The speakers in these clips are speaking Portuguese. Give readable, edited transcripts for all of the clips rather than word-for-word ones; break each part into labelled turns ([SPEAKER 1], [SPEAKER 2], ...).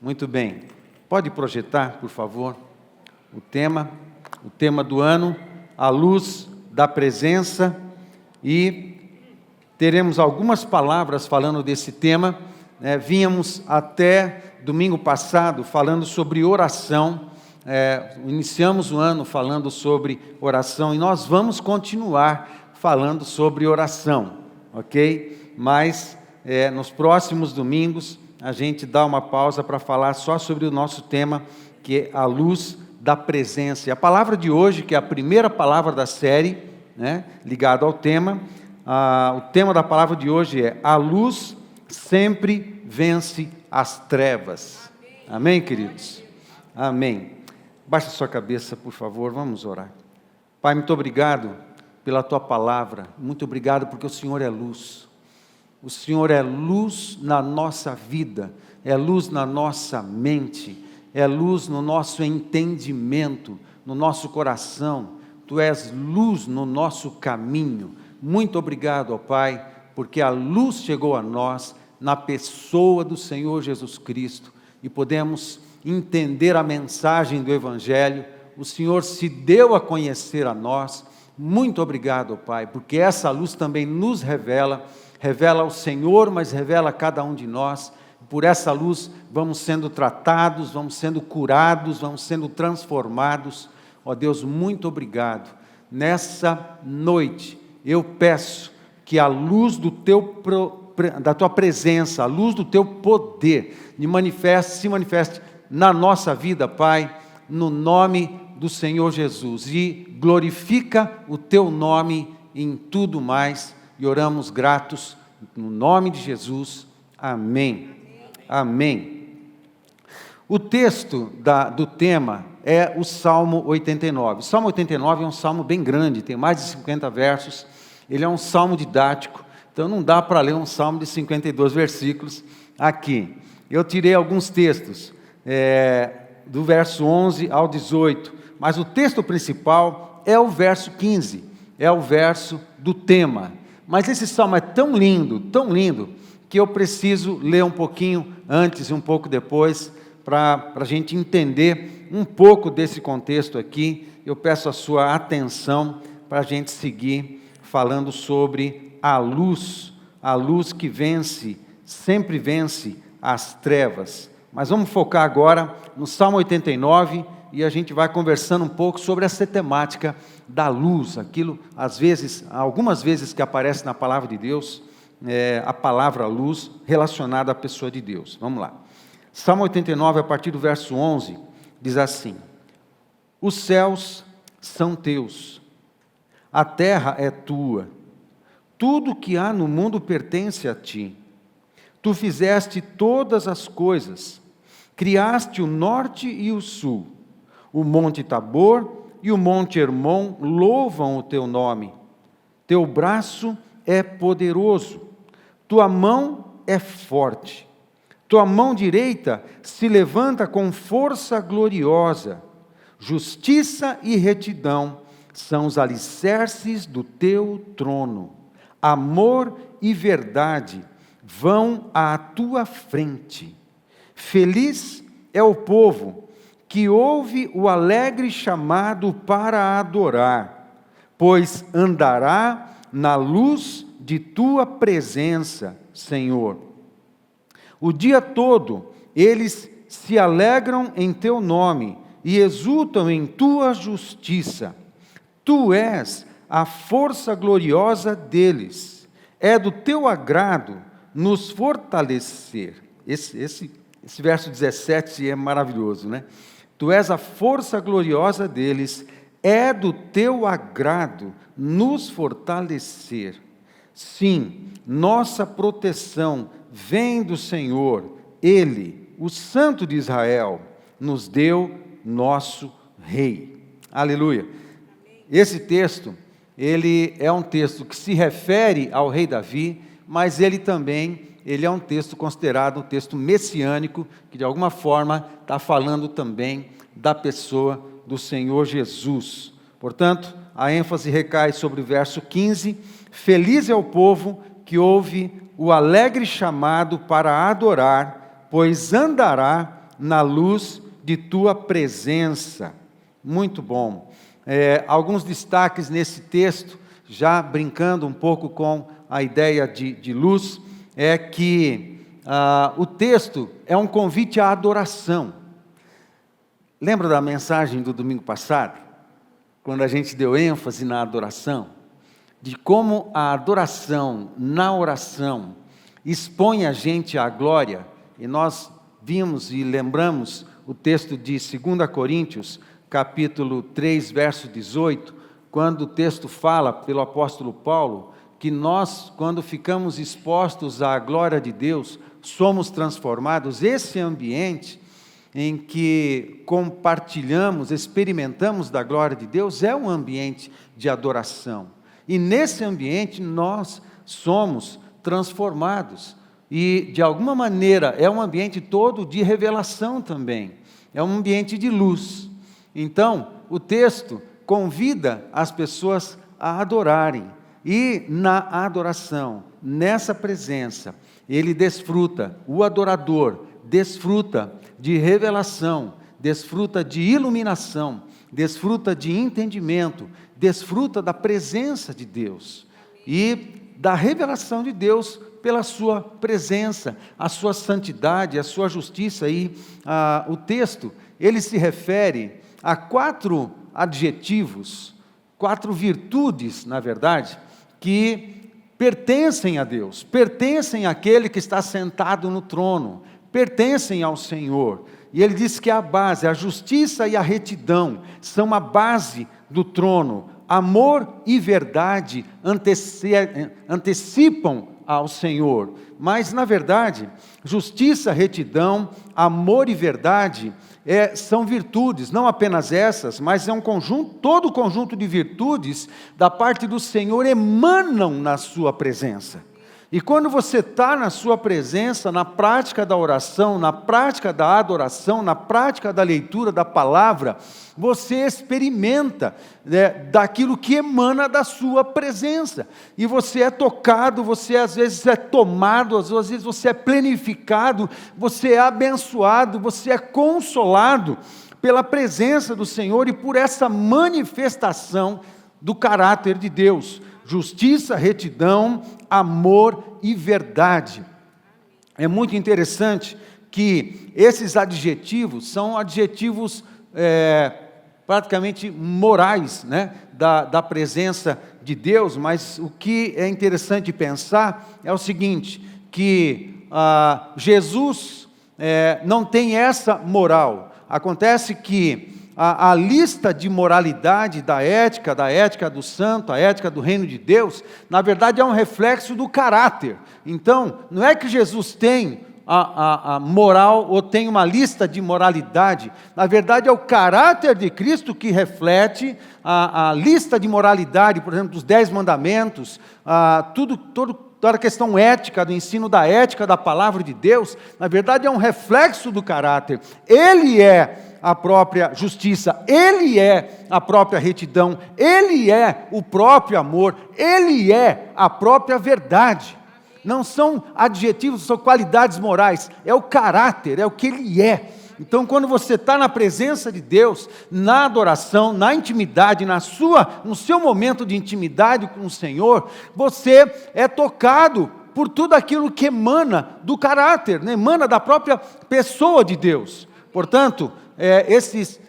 [SPEAKER 1] Muito bem. Pode projetar, por favor, o tema do ano, a luz da presença, e teremos algumas palavras falando desse tema. Vínhamos até domingo passado falando sobre oração, iniciamos o ano falando sobre oração, e nós vamos continuar falando sobre oração, ok? Mas nos próximos domingos a gente dá uma pausa para falar só sobre o nosso tema, que é a luz da presença. E a palavra de hoje, que é a primeira palavra da série, ligada ao tema, o tema da palavra de hoje é: a luz sempre vence as trevas. Amém, queridos? Amém. Baixa sua cabeça, por favor, vamos orar. Pai, muito obrigado pela Tua palavra, muito obrigado porque o Senhor é luz. O Senhor é luz na nossa vida, é luz na nossa mente, é luz no nosso entendimento, no nosso coração. Tu és luz no nosso caminho. Muito obrigado, ó Pai, porque a luz chegou a nós na pessoa do Senhor Jesus Cristo e podemos entender a mensagem do Evangelho. O Senhor se deu a conhecer a nós. Muito obrigado, ó Pai, porque essa luz também nos revela ao Senhor, mas revela a cada um de nós. Por essa luz vamos sendo tratados, vamos sendo curados, vamos sendo transformados. Ó Deus, muito obrigado. Nessa noite eu peço que a luz da Tua presença, a luz do Teu poder se manifeste na nossa vida, Pai, no nome do Senhor Jesus, e glorifica o Teu nome em tudo mais. E oramos gratos, no nome de Jesus, amém. Amém. O texto do tema é o Salmo 89. O Salmo 89 é um salmo bem grande, tem mais de 50 versos, ele é um salmo didático, então não dá para ler um salmo de 52 versículos aqui. Eu tirei alguns textos, do verso 11 ao 18, mas o texto principal é o verso 15, é o verso do tema. Mas esse salmo é tão lindo, que eu preciso ler um pouquinho antes e um pouco depois, para a gente entender um pouco desse contexto aqui. Eu peço a sua atenção para a gente seguir falando sobre a luz que vence, sempre vence as trevas. Mas vamos focar agora no Salmo 89, e a gente vai conversando um pouco sobre essa temática da luz, aquilo, algumas vezes que aparece na palavra de Deus, a palavra luz relacionada à pessoa de Deus. Vamos lá. Salmo 89, a partir do verso 11, diz assim: os céus são teus, a terra é tua, tudo que há no mundo pertence a ti. Tu fizeste todas as coisas, criaste o norte e o sul. O monte Tabor e o monte Hermon louvam o teu nome. Teu braço é poderoso, tua mão é forte. Tua mão direita se levanta com força gloriosa. Justiça e retidão são os alicerces do teu trono. Amor e verdade vão à tua frente. Feliz é o povo que ouve o alegre chamado para adorar, pois andará na luz de tua presença, Senhor. O dia todo eles se alegram em teu nome e exultam em tua justiça. Tu és a força gloriosa deles. É do teu agrado nos fortalecer. Esse verso 17 é maravilhoso, né? Tu és a força gloriosa deles, é do teu agrado nos fortalecer. Sim, nossa proteção vem do Senhor, Ele, o Santo de Israel, nos deu nosso Rei. Aleluia. Esse texto, ele é um texto que se refere ao rei Davi, mas ele é um texto considerado um texto messiânico, que de alguma forma está falando também da pessoa do Senhor Jesus. Portanto, a ênfase recai sobre o verso 15, feliz é o povo que ouve o alegre chamado para adorar, pois andará na luz de tua presença. Muito bom. Alguns destaques nesse texto, já brincando um pouco com a ideia de luz, é que o texto é um convite à adoração. Lembra da mensagem do domingo passado? Quando a gente deu ênfase na adoração? De como a adoração na oração expõe a gente à glória. E nós vimos e lembramos o texto de 2 Coríntios, capítulo 3, verso 18, quando o texto fala pelo apóstolo Paulo, que nós, quando ficamos expostos à glória de Deus, somos transformados. Esse ambiente em que compartilhamos, experimentamos da glória de Deus, é um ambiente de adoração. E nesse ambiente nós somos transformados. E, de alguma maneira, é um ambiente todo de revelação também. É um ambiente de luz. Então, o texto convida as pessoas a adorarem. E na adoração, nessa presença, ele desfruta, o adorador desfruta de revelação, desfruta de iluminação, desfruta de entendimento, desfruta da presença de Deus e da revelação de Deus pela sua presença, a sua santidade, a sua justiça. E o texto, ele se refere a 4 adjetivos, 4 virtudes, na verdade, que pertencem a Deus, pertencem àquele que está sentado no trono, pertencem ao Senhor. E ele diz que a base, a justiça e a retidão, são a base do trono. Amor e verdade antecipam ao Senhor. Mas, na verdade, justiça, retidão, amor e verdade são virtudes, não apenas essas, mas é um conjunto, todo o conjunto de virtudes da parte do Senhor emanam na sua presença. E quando você está na sua presença, na prática da oração, na prática da adoração, na prática da leitura da palavra, você experimenta daquilo que emana da sua presença. E você é tocado, você às vezes é tomado, às vezes você é plenificado, você é abençoado, você é consolado pela presença do Senhor e por essa manifestação do caráter de Deus. Justiça, retidão, amor e verdade. É muito interessante que esses adjetivos são adjetivos praticamente morais, né, da presença de Deus, mas o que é interessante pensar é o seguinte, que Jesus não tem essa moral. Acontece que a lista de moralidade da ética do santo, a ética do reino de Deus, na verdade é um reflexo do caráter. Então, não é que Jesus tem a moral ou tem uma lista de moralidade, na verdade é o caráter de Cristo que reflete a lista de moralidade, por exemplo, dos 10 mandamentos, toda a questão ética, do ensino da ética da palavra de Deus, na verdade é um reflexo do caráter. Ele é a própria justiça, Ele é a própria retidão, Ele é o próprio amor, Ele é a própria verdade. Não são adjetivos, são qualidades morais, é o caráter, é o que Ele é. Então, quando você está na presença de Deus, na adoração, na intimidade, no seu momento de intimidade com o Senhor, você é tocado por tudo aquilo que emana do caráter, né? Emana da própria pessoa de Deus. Portanto,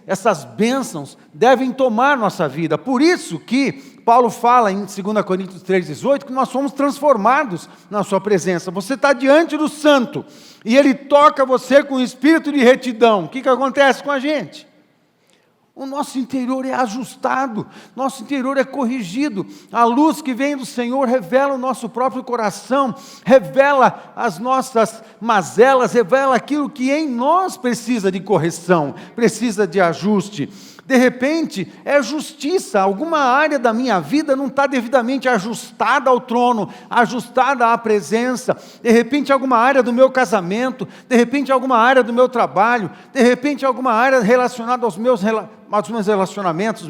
[SPEAKER 1] essas bênçãos devem tomar nossa vida. Por isso que Paulo fala em 2 Coríntios 3,18 que nós somos transformados na sua presença. Você está diante do santo e ele toca você com espírito de retidão. O que acontece com a gente? O nosso interior é ajustado, nosso interior é corrigido. A luz que vem do Senhor revela o nosso próprio coração, revela as nossas mazelas, revela aquilo que em nós precisa de correção, precisa de ajuste. De repente, é justiça, alguma área da minha vida não está devidamente ajustada ao trono, ajustada à presença. De repente, alguma área do meu casamento, de repente, alguma área do meu trabalho, de repente, alguma área relacionada aos meus aos meus relacionamentos,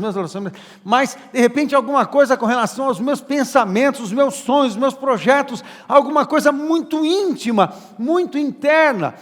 [SPEAKER 1] mas de repente alguma coisa com relação aos meus pensamentos, os meus sonhos, os meus projetos, alguma coisa muito íntima, muito interna,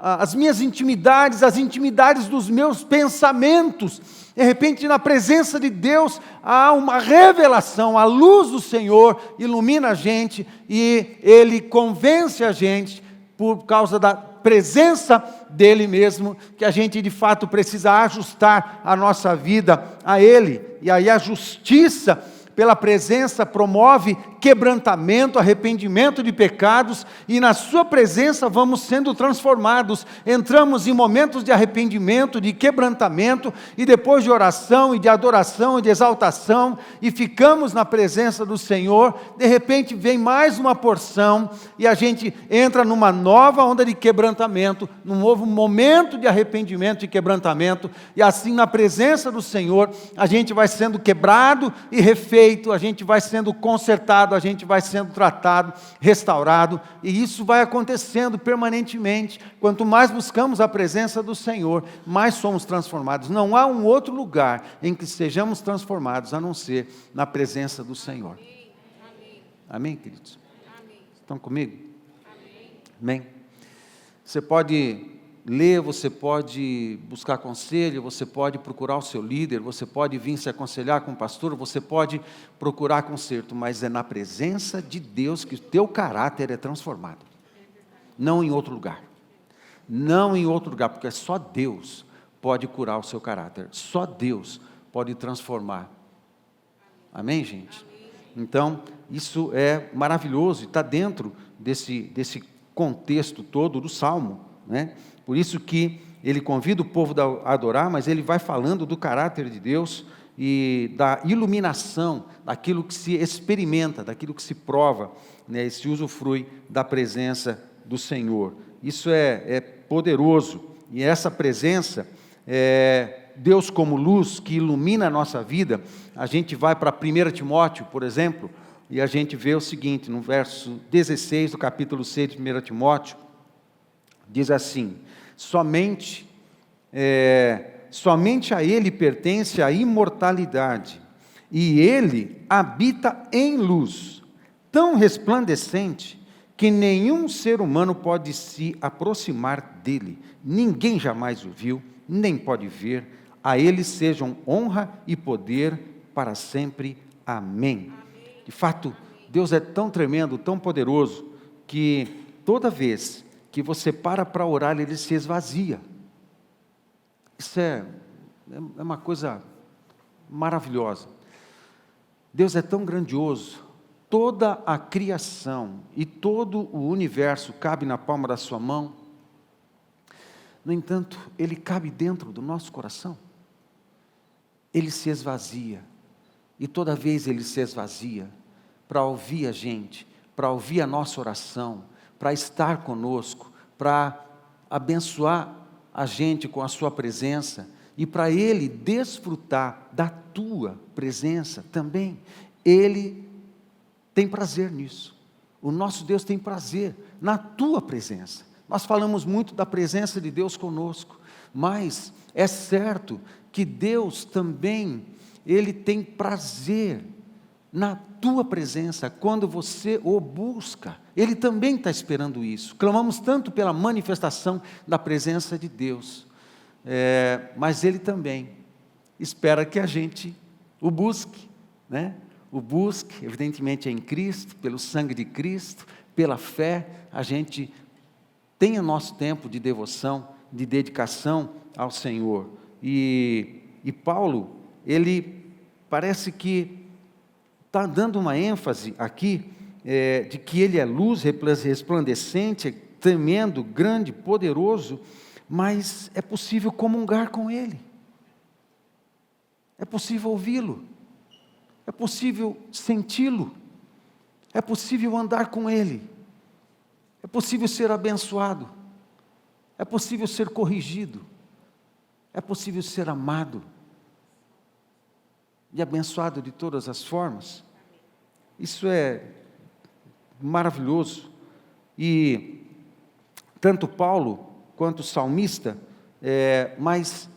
[SPEAKER 1] as minhas intimidades, as intimidades dos meus pensamentos. De repente, na presença de Deus, há uma revelação, a luz do Senhor ilumina a gente e Ele convence a gente, por causa da presença dEle mesmo, que a gente de fato precisa ajustar a nossa vida a Ele. E aí a justiça pela presença promove quebrantamento, arrependimento de pecados, e na sua presença vamos sendo transformados. Entramos em momentos de arrependimento, de quebrantamento, e depois de oração, e de adoração, e de exaltação, e ficamos na presença do Senhor. De repente vem mais uma porção, e a gente entra numa nova onda de quebrantamento, num novo momento de arrependimento e quebrantamento, e assim na presença do Senhor, a gente vai sendo quebrado e refeito, a gente vai sendo consertado, a gente vai sendo tratado, restaurado, e isso vai acontecendo permanentemente. Quanto mais buscamos a presença do Senhor, mais somos transformados. Não há um outro lugar em que sejamos transformados, a não ser na presença do Senhor. Amém, amém, queridos? Amém. Estão comigo? Amém. Você pode ler, você pode buscar conselho, você pode procurar o seu líder, você pode vir se aconselhar com o pastor, você pode procurar conserto, mas é na presença de Deus que o teu caráter é transformado. Não em outro lugar. Não em outro lugar, porque só Deus pode curar o seu caráter. Só Deus pode transformar. Amém, gente? Então, isso é maravilhoso e está dentro desse contexto todo do Salmo, né? Por isso que ele convida o povo a adorar, mas ele vai falando do caráter de Deus e da iluminação, daquilo que se experimenta, daquilo que se prova, né, e se usufrui da presença do Senhor. Isso é poderoso, e essa presença, Deus como luz que ilumina a nossa vida. A gente vai para 1 Timóteo, por exemplo, e a gente vê o seguinte, no verso 16 do capítulo 6 de 1 Timóteo, diz assim: somente a Ele pertence a imortalidade, e Ele habita em luz, tão resplandecente, que nenhum ser humano pode se aproximar dele. Ninguém jamais o viu, nem pode ver. A Ele sejam honra e poder para sempre. Amém. De fato, Deus é tão tremendo, tão poderoso, que toda vez que você para orar, Ele se esvazia. Isso é uma coisa maravilhosa. Deus é tão grandioso, toda a criação e todo o universo cabe na palma da sua mão. No entanto, Ele cabe dentro do nosso coração. Ele se esvazia, e toda vez Ele se esvazia para ouvir a gente, para ouvir a nossa oração, para estar conosco, para abençoar a gente com a sua presença, e para Ele desfrutar da tua presença também. Ele tem prazer nisso. O nosso Deus tem prazer na tua presença. Nós falamos muito da presença de Deus conosco, mas é certo que Deus também, Ele tem prazer na tua presença, quando você o busca. Ele também está esperando isso. Clamamos tanto pela manifestação da presença de Deus, mas Ele também espera que a gente o busque, né? O busque, evidentemente, em Cristo, pelo sangue de Cristo, pela fé. A gente tenha nosso tempo de devoção, de dedicação ao Senhor. E Paulo, ele parece que está dando uma ênfase aqui, de que Ele é luz resplandecente, tremendo, grande, poderoso, mas é possível comungar com Ele, é possível ouvi-lo, é possível senti-lo, é possível andar com Ele, é possível ser abençoado, é possível ser corrigido, é possível ser amado e abençoado de todas as formas. Isso é maravilhoso. E tanto Paulo quanto o salmista, mas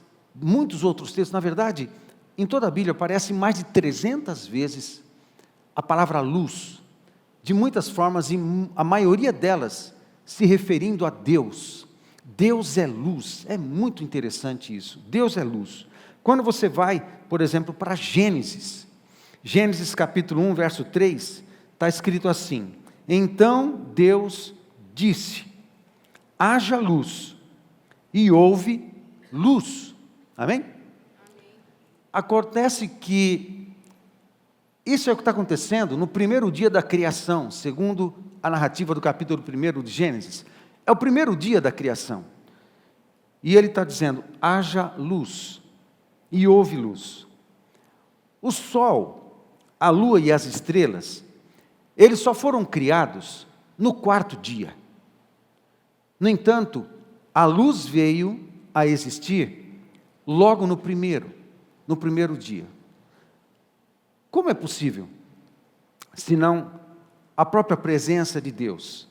[SPEAKER 1] muitos outros textos. Na verdade, em toda a Bíblia aparece mais de 300 vezes a palavra luz, de muitas formas, e a maioria delas se referindo a Deus. Deus é luz. É muito interessante isso. Deus é luz. Quando você vai, por exemplo, para Gênesis capítulo 1, verso 3, está escrito assim: então Deus disse, haja luz, e houve luz. Amém? Acontece que isso é o que está acontecendo no primeiro dia da criação, segundo a narrativa do capítulo 1 de Gênesis. É o primeiro dia da criação. E ele está dizendo, haja luz, e houve luz. O sol, a lua e as estrelas, eles só foram criados no quarto dia. No entanto, a luz veio a existir logo no primeiro dia. Como é possível? Senão a própria presença de Deus.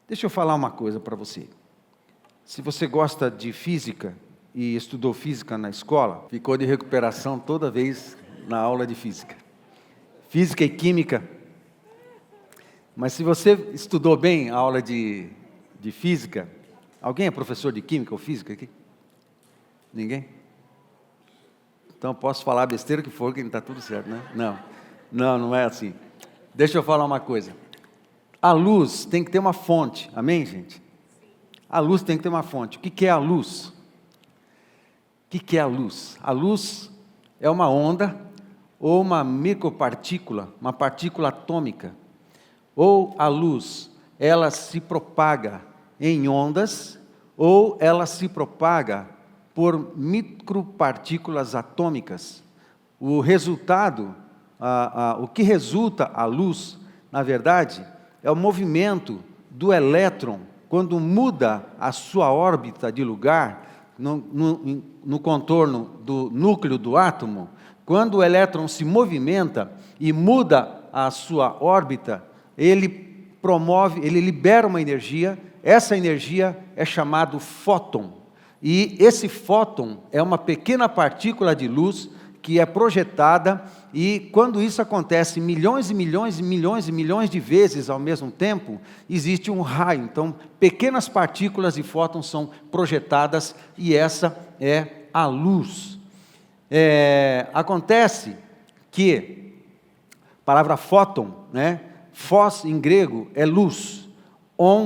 [SPEAKER 1] Deixa eu falar uma coisa para você. Se você gosta de física e estudou física na escola, ficou de recuperação toda vez na aula de física. Física e química. Mas se você estudou bem a aula de física, alguém é professor de química ou física aqui? Ninguém? Então posso falar besteira que for, que está tudo certo, né? Não é assim. Deixa eu falar uma coisa. A luz tem que ter uma fonte, amém, gente? A luz tem que ter uma fonte. O que é a luz? O que é a luz? A luz é uma onda ou uma micropartícula, uma partícula atômica. Ou a luz, ela se propaga em ondas, ou ela se propaga por micropartículas atômicas. O resultado, o que resulta a luz, na verdade, é o movimento do elétron, quando muda a sua órbita de lugar, no contorno do núcleo do átomo. Quando o elétron se movimenta e muda a sua órbita, ele libera uma energia. Essa energia é chamado fóton. E esse fóton é uma pequena partícula de luz que é projetada, e quando isso acontece milhões e milhões e milhões e milhões de vezes ao mesmo tempo, existe um raio. Então, pequenas partículas de fótons são projetadas, e essa é a luz. Acontece que a palavra fóton, né? Fós em grego é luz,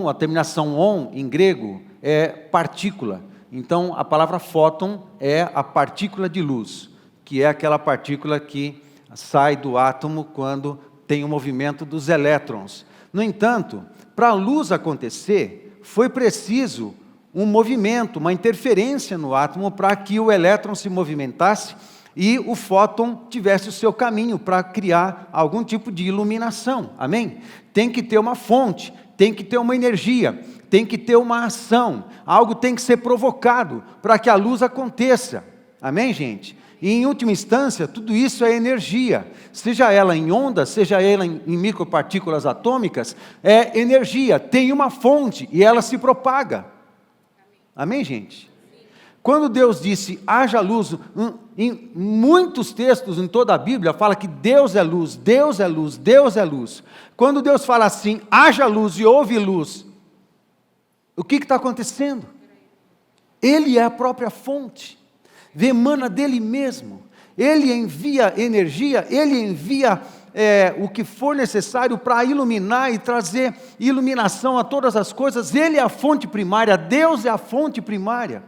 [SPEAKER 1] a terminação on em grego é partícula. Então a palavra fóton é a partícula de luz, que é aquela partícula que sai do átomo quando tem o movimento dos elétrons. No entanto, para a luz acontecer, foi preciso um movimento, uma interferência no átomo para que o elétron se movimentasse e o fóton tivesse o seu caminho para criar algum tipo de iluminação. Amém? Tem que ter uma fonte, tem que ter uma energia, tem que ter uma ação, algo tem que ser provocado para que a luz aconteça. Amém, gente? E em última instância, tudo isso é energia, seja ela em ondas, seja ela em micropartículas atômicas, é energia, tem uma fonte e ela se propaga. Amém, gente? Quando Deus disse, haja luz, em muitos textos em toda a Bíblia fala que Deus é luz, Deus é luz, Deus é luz. Quando Deus fala assim, haja luz e houve luz, o que está acontecendo? Ele é a própria fonte, emana dele mesmo. Ele envia energia, ele envia o que for necessário para iluminar e trazer iluminação a todas as coisas. Ele é a fonte primária, Deus é a fonte primária.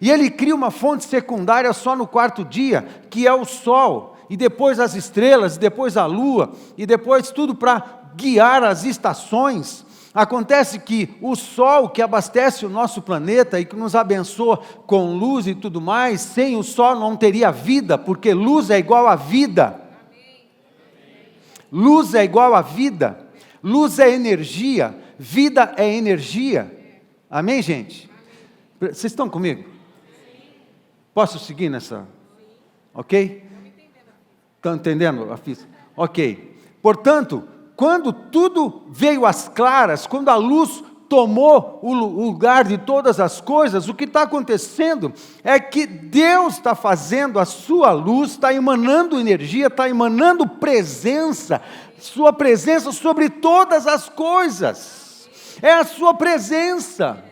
[SPEAKER 1] E ele cria uma fonte secundária só no quarto dia, que é o sol, e depois as estrelas, e depois a lua, e depois tudo para guiar as estações. Acontece que o sol que abastece o nosso planeta e que nos abençoa com luz e tudo mais, sem o sol não teria vida, porque luz é igual a vida. Luz é igual a vida. Luz é energia. Vida é energia. Amém, gente? Vocês estão comigo? Posso seguir nessa? Ok? Estão entendendo a física? Ok. Portanto, quando tudo veio às claras, quando a luz tomou o lugar de todas as coisas, o que está acontecendo é que Deus está fazendo a sua luz, está emanando energia, está emanando presença, sua presença sobre todas as coisas, é a sua presença.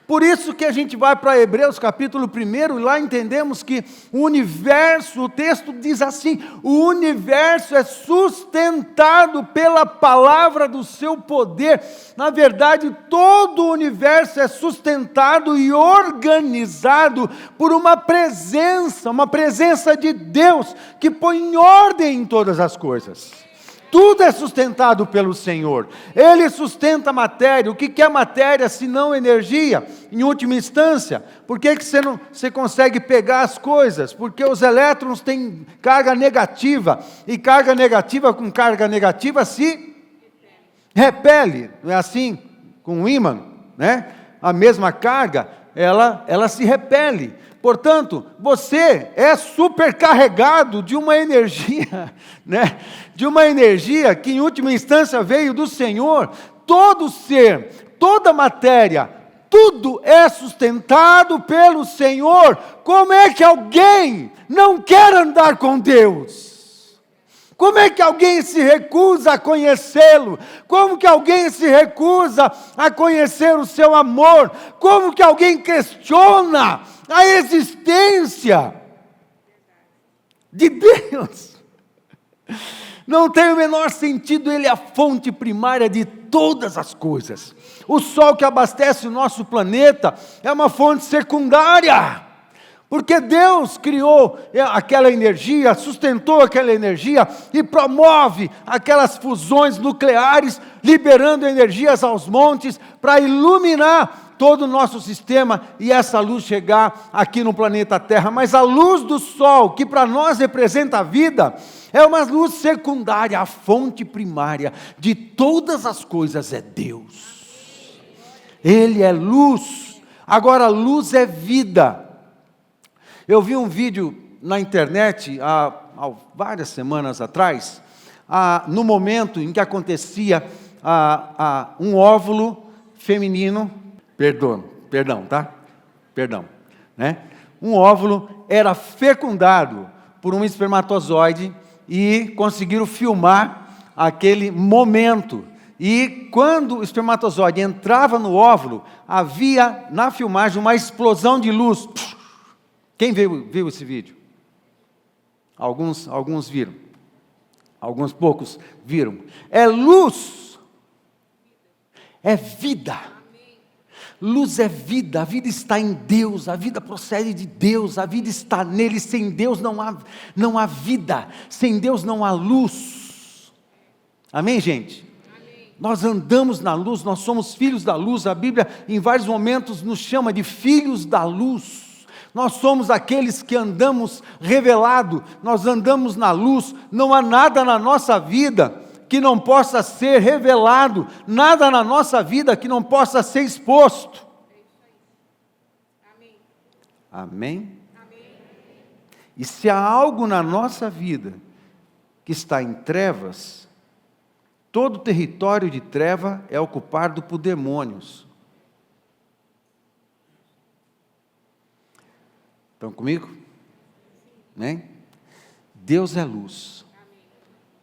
[SPEAKER 1] Por isso que a gente vai para Hebreus capítulo 1, e lá entendemos que o universo, o texto diz assim, o universo é sustentado pela palavra do seu poder. Na verdade, todo o universo é sustentado e organizado por uma presença de Deus, que põe em ordem em todas as coisas. Tudo é sustentado pelo Senhor. Ele sustenta a matéria. O que é matéria se não energia? Em última instância, por que você consegue pegar as coisas? Porque os elétrons têm carga negativa. E carga negativa com carga negativa se repele. Não é assim? Com o ímã, né? A mesma carga, ela se repele. Portanto, você é supercarregado de uma energia, né? De uma energia que em última instância veio do Senhor. Todo ser, toda matéria, tudo é sustentado pelo Senhor. Como é que alguém não quer andar com Deus? Como é que alguém se recusa a conhecê-lo? Como que alguém se recusa a conhecer o seu amor? Como que alguém questiona a existência de Deus? Não tem o menor sentido. Ele é a fonte primária de todas as coisas. O sol que abastece o nosso planeta é uma fonte secundária, porque Deus criou aquela energia, sustentou aquela energia e promove aquelas fusões nucleares, liberando energias aos montes para iluminar todo o nosso sistema e essa luz chegar aqui no planeta Terra. Mas a luz do sol, que para nós representa a vida, é uma luz secundária. A fonte primária de todas as coisas é Deus. Ele é luz. Agora, luz é vida. Eu vi um vídeo na internet há várias semanas atrás, no momento em que acontecia um óvulo feminino, né? Um óvulo era fecundado por um espermatozoide e conseguiram filmar aquele momento. E quando o espermatozoide entrava no óvulo, havia na filmagem uma explosão de luz. Quem viu esse vídeo? Alguns viram. Alguns poucos viram. É luz. É vida. Luz é vida. A vida está em Deus. A vida procede de Deus. A vida está nele. Sem Deus não há vida. Sem Deus não há luz. Amém, gente? Amém. Nós andamos na luz. Nós somos filhos da luz. A Bíblia em vários momentos nos chama de filhos da luz. Nós somos aqueles que andamos revelado, nós andamos na luz. Não há nada na nossa vida que não possa ser revelado, nada na nossa vida que não possa ser exposto. Amém? Amém? Amém. E se há algo na nossa vida que está em trevas, todo território de treva é ocupado por demônios. Estão comigo? Né? Deus é luz.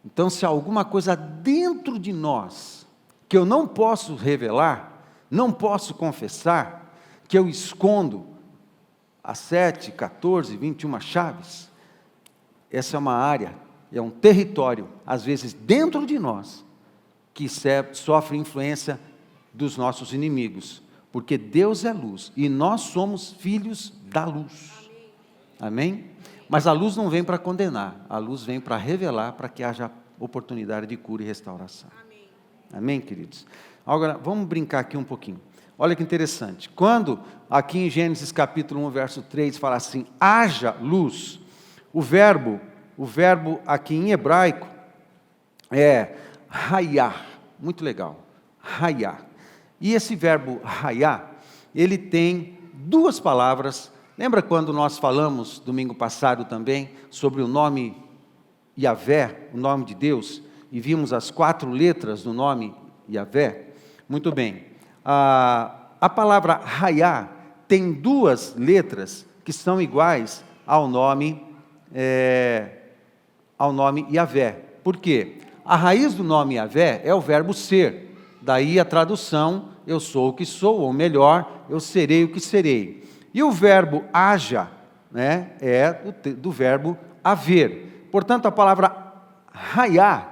[SPEAKER 1] Então, se há alguma coisa dentro de nós que eu não posso revelar, não posso confessar, que eu escondo as 7, 14, 21 chaves, essa é uma área, é um território, às vezes dentro de nós, que sofre influência dos nossos inimigos, porque Deus é luz e nós somos filhos da luz. Amém? Mas a luz não vem para condenar, a luz vem para revelar, para que haja oportunidade de cura e restauração. Amém. Amém, queridos? Agora, vamos brincar aqui um pouquinho. Olha que interessante. Quando, aqui em Gênesis capítulo 1, verso 3, fala assim, haja luz, o verbo aqui em hebraico é raiar. Muito legal. Raiar. E esse verbo raiar, ele tem duas palavras. Lembra quando nós falamos, domingo passado também, sobre o nome Yahvé, o nome de Deus, e vimos as 4 letras do nome Yahvé? Muito bem. A palavra raiá tem duas letras que são iguais ao nome Yahvé. Por quê? A raiz do nome Yahvé é o verbo ser. Daí a tradução, eu sou o que sou, ou melhor, eu serei o que serei. E o verbo haja, né, é do verbo haver. Portanto, a palavra raiá,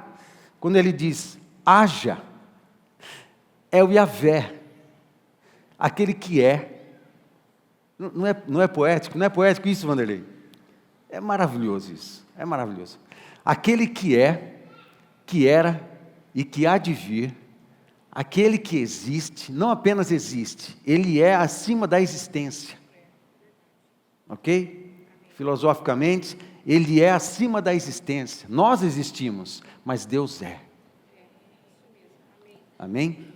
[SPEAKER 1] quando ele diz haja, é o Yahvé, aquele que é. Não é poético? Não é poético isso, Vanderlei? É maravilhoso isso, é maravilhoso. Aquele que é, que era e que há de vir, aquele que existe, não apenas existe, ele é acima da existência. Ok? Filosoficamente, ele é acima da existência. Nós existimos, mas Deus é. Amém?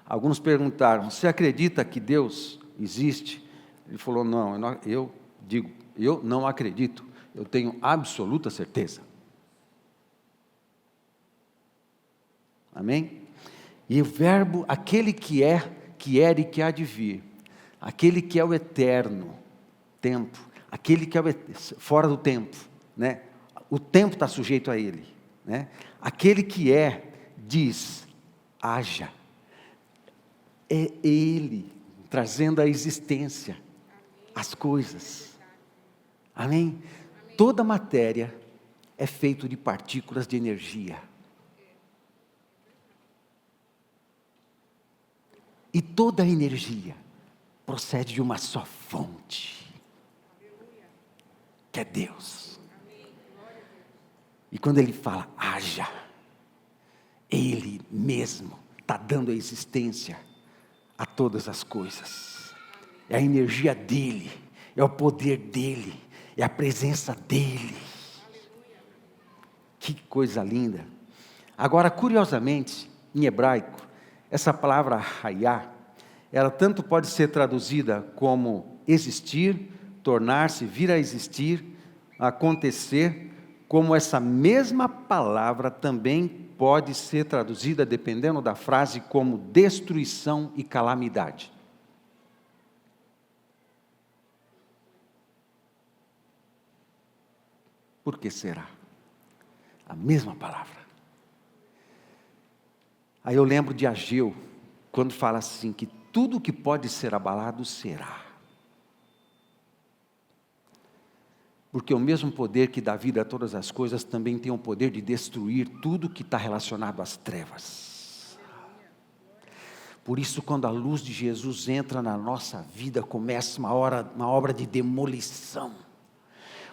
[SPEAKER 1] Alguns perguntaram, você acredita que Deus existe? Ele falou, não, eu digo, eu não acredito, eu tenho absoluta certeza. Amém? E o verbo, aquele que é, que era e que há de vir, aquele que é o eterno tempo, aquele que é fora do tempo, né? O tempo está sujeito a ele, né? Aquele que é, diz, haja. É ele trazendo à existência as coisas. Amém? Toda matéria é feita de partículas de energia. E toda a energia procede de uma só fonte, que é Deus. E quando ele fala haja, ele mesmo está dando a existência a todas as coisas. É a energia dele, é o poder dele, é a presença dele. Que coisa linda. Agora, curiosamente, em hebraico, essa palavra raiá, ela tanto pode ser traduzida como existir, tornar-se, vir a existir, acontecer, como essa mesma palavra também pode ser traduzida, dependendo da frase, como destruição e calamidade. Por que será? A mesma palavra. Aí eu lembro de Ageu, quando fala assim, que tudo que pode ser abalado será. Porque o mesmo poder que dá vida a todas as coisas, também tem o poder de destruir tudo que está relacionado às trevas. Por isso, quando a luz de Jesus entra na nossa vida, começa uma obra de demolição.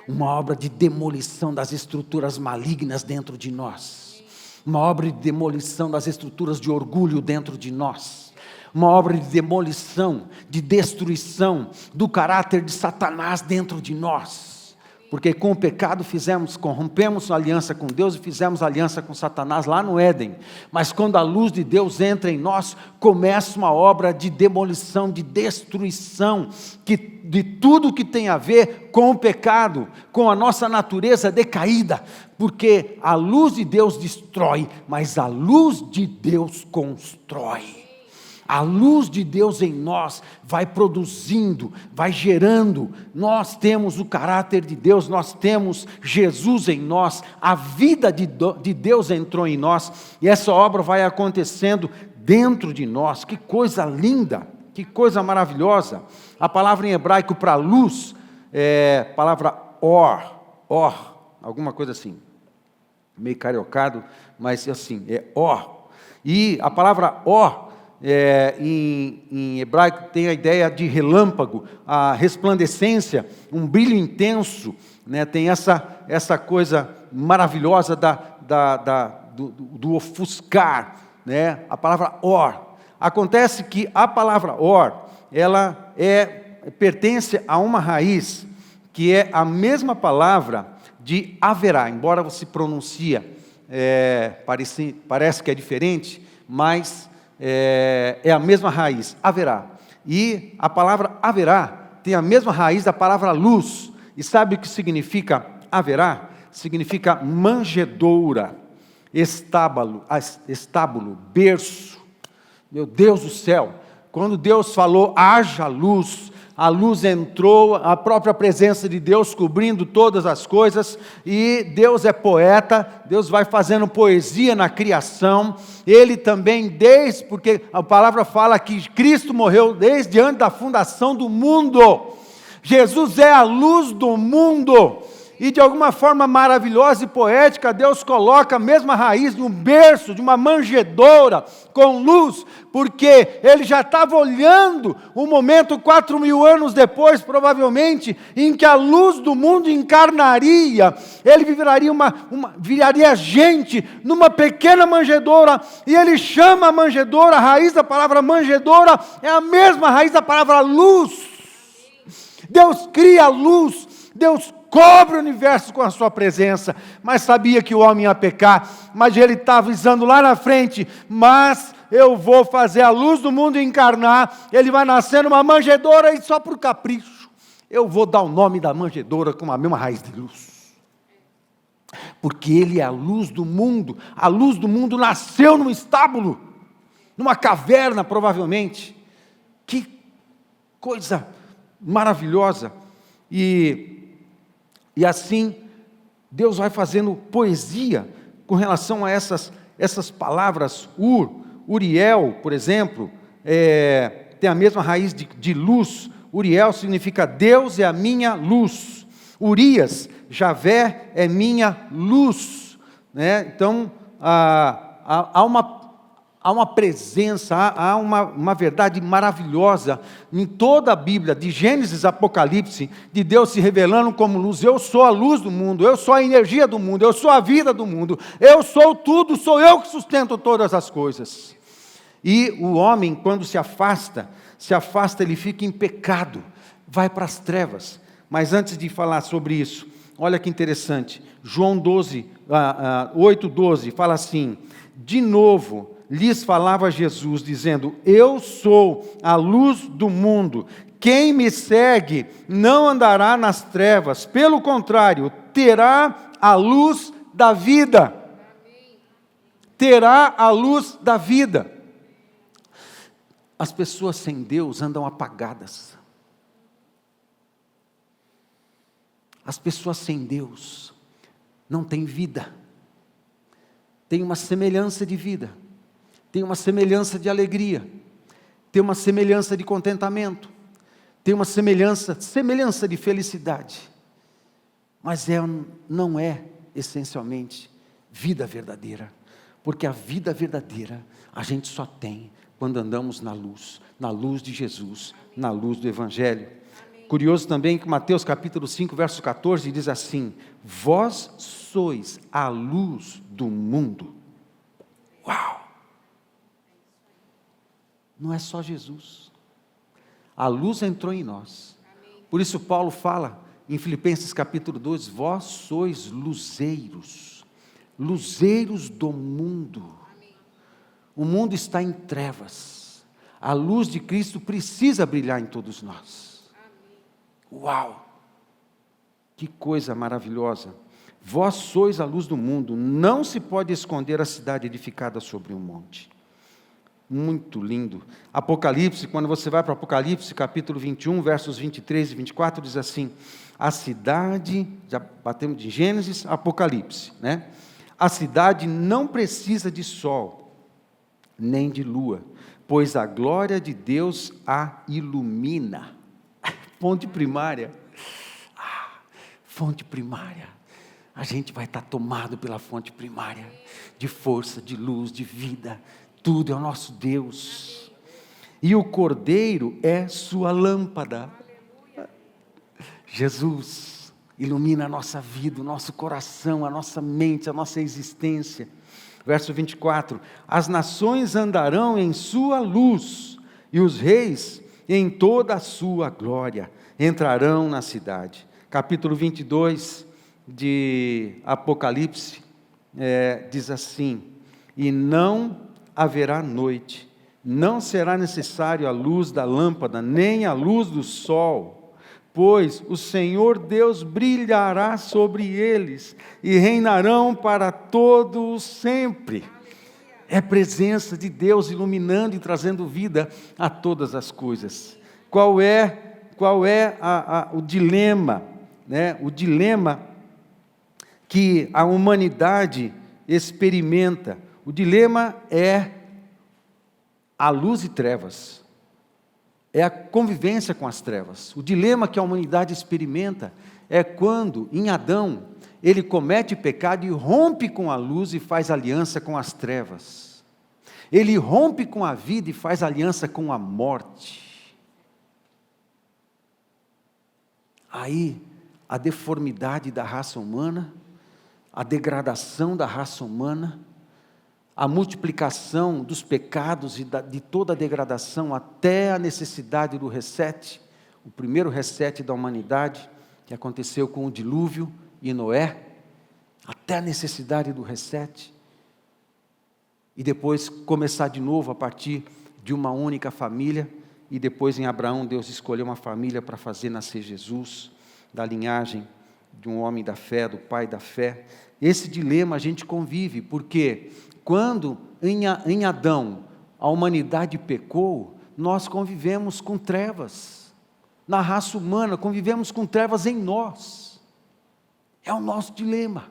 [SPEAKER 1] Uma obra de demolição das estruturas malignas dentro de nós. Uma obra de demolição das estruturas de orgulho dentro de nós. Uma obra de demolição, de destruição do caráter de Satanás dentro de nós. Porque com o pecado corrompemos a aliança com Deus e fizemos aliança com Satanás lá no Éden. Mas quando a luz de Deus entra em nós, começa uma obra de demolição, de destruição, de tudo que tem a ver com o pecado, com a nossa natureza decaída. Porque a luz de Deus destrói, mas a luz de Deus constrói. A luz de Deus em nós vai produzindo, vai gerando. Nós temos o caráter de Deus, nós temos Jesus em nós, a vida de Deus entrou em nós, e essa obra vai acontecendo dentro de nós. Que coisa linda, que coisa maravilhosa. A palavra em hebraico para luz é a palavra or, alguma coisa assim, meio cariocado, mas assim, é or. E a palavra or, em hebraico tem a ideia de relâmpago, a resplandecência, um brilho intenso, né? Tem essa coisa maravilhosa do ofuscar, né? A palavra or. Acontece que a palavra or, ela pertence a uma raiz, que é a mesma palavra de haverá, embora você pronuncia, parece que é diferente, mas é a mesma raiz, haverá. E a palavra haverá tem a mesma raiz da palavra luz. E sabe o que significa haverá? Significa manjedoura, estábulo, berço. Meu Deus do céu, quando Deus falou, haja luz, a luz entrou, a própria presença de Deus cobrindo todas as coisas, e Deus é poeta, Deus vai fazendo poesia na criação, Ele também, porque a palavra fala que Cristo morreu desde antes da fundação do mundo, Jesus é a luz do mundo, e de alguma forma maravilhosa e poética, Deus coloca a mesma raiz de um berço, de uma manjedoura com luz, porque Ele já estava olhando o momento 4.000 anos depois, provavelmente, em que a luz do mundo encarnaria, Ele viraria gente numa pequena manjedoura, e Ele chama a manjedoura, a raiz da palavra manjedoura é a mesma raiz da palavra luz. Deus cria a luz, Deus cobre o universo com a sua presença, mas sabia que o homem ia pecar, mas Ele está avisando lá na frente, mas eu vou fazer a luz do mundo encarnar, Ele vai nascer numa manjedoura e só por capricho, eu vou dar o nome da manjedoura com a mesma raiz de luz, porque Ele é a luz do mundo nasceu num estábulo, numa caverna provavelmente, que coisa maravilhosa, e assim, Deus vai fazendo poesia com relação a essas palavras. Uriel, por exemplo, tem a mesma raiz de luz. Uriel significa Deus é a minha luz. Urias, Javé é minha luz. Né? Então, há uma presença, há uma verdade maravilhosa em toda a Bíblia, de Gênesis a Apocalipse, de Deus se revelando como luz. Eu sou a luz do mundo, eu sou a energia do mundo, eu sou a vida do mundo, eu sou tudo, sou eu que sustento todas as coisas. E o homem, quando se afasta, ele fica em pecado, vai para as trevas. Mas antes de falar sobre isso, olha que interessante, João 8:12, fala assim, de novo, lhes falava Jesus, dizendo, eu sou a luz do mundo, quem me segue não andará nas trevas, pelo contrário, terá a luz da vida. Terá a luz da vida. As pessoas sem Deus andam apagadas. As pessoas sem Deus não têm vida. Tem uma semelhança de vida. Tem uma semelhança de alegria, tem uma semelhança de contentamento, tem uma semelhança de felicidade, mas não é essencialmente vida verdadeira, porque a vida verdadeira a gente só tem quando andamos na luz de Jesus, na luz do Evangelho. Amém. Curioso também que Mateus capítulo 5, verso 14 diz assim, vós sois a luz do mundo. Uau! Não é só Jesus, a luz entrou em nós, por isso Paulo fala em Filipenses capítulo 2, vós sois luzeiros do mundo, o mundo está em trevas, a luz de Cristo precisa brilhar em todos nós. Uau, que coisa maravilhosa, vós sois a luz do mundo, não se pode esconder a cidade edificada sobre um monte. Muito lindo. Apocalipse, quando você vai para Apocalipse, capítulo 21, versos 23 e 24, diz assim, a cidade, já batemos de Gênesis, Apocalipse, né? A cidade não precisa de sol, nem de lua, pois a glória de Deus a ilumina. Fonte primária. Fonte primária. A gente vai estar tomado pela fonte primária, de força, de luz, de vida, tudo é o nosso Deus, e o Cordeiro é sua lâmpada. Jesus ilumina a nossa vida, o nosso coração, a nossa mente, a nossa existência. Verso 24, as nações andarão em sua luz, e os reis em toda a sua glória entrarão na cidade. Capítulo 22 de Apocalipse, diz assim, e não haverá noite, não será necessário a luz da lâmpada, nem a luz do sol, pois o Senhor Deus brilhará sobre eles, e reinarão para todo sempre. É a presença de Deus iluminando e trazendo vida a todas as coisas. Qual é o dilema, né? O dilema que a humanidade experimenta. O dilema é a luz e trevas. É a convivência com as trevas. O dilema que a humanidade experimenta é quando, em Adão, ele comete pecado e rompe com a luz e faz aliança com as trevas. Ele rompe com a vida e faz aliança com a morte. Aí, a deformidade da raça humana, a degradação da raça humana, a multiplicação dos pecados e de toda a degradação até a necessidade do reset, o primeiro reset da humanidade, que aconteceu com o dilúvio e Noé, até a necessidade do reset, e depois começar de novo a partir de uma única família, e depois em Abraão Deus escolheu uma família para fazer nascer Jesus, da linhagem de um homem da fé, do pai da fé. Esse dilema a gente convive, porque quando em Adão a humanidade pecou, nós convivemos com trevas, na raça humana convivemos com trevas em nós, é o nosso dilema,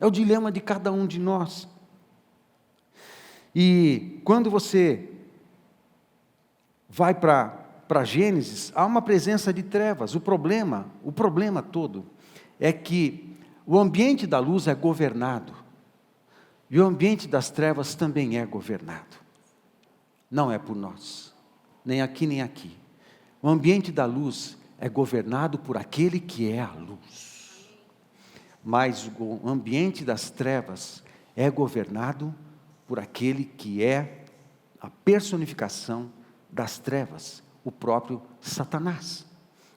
[SPEAKER 1] é o dilema de cada um de nós. E quando você vai para Gênesis, há uma presença de trevas. O problema todo é que o ambiente da luz é governado, e o ambiente das trevas também é governado. Não é por nós, nem aqui nem aqui. O ambiente da luz é governado por aquele que é a luz. Mas o ambiente das trevas é governado por aquele que é a personificação das trevas, o próprio Satanás,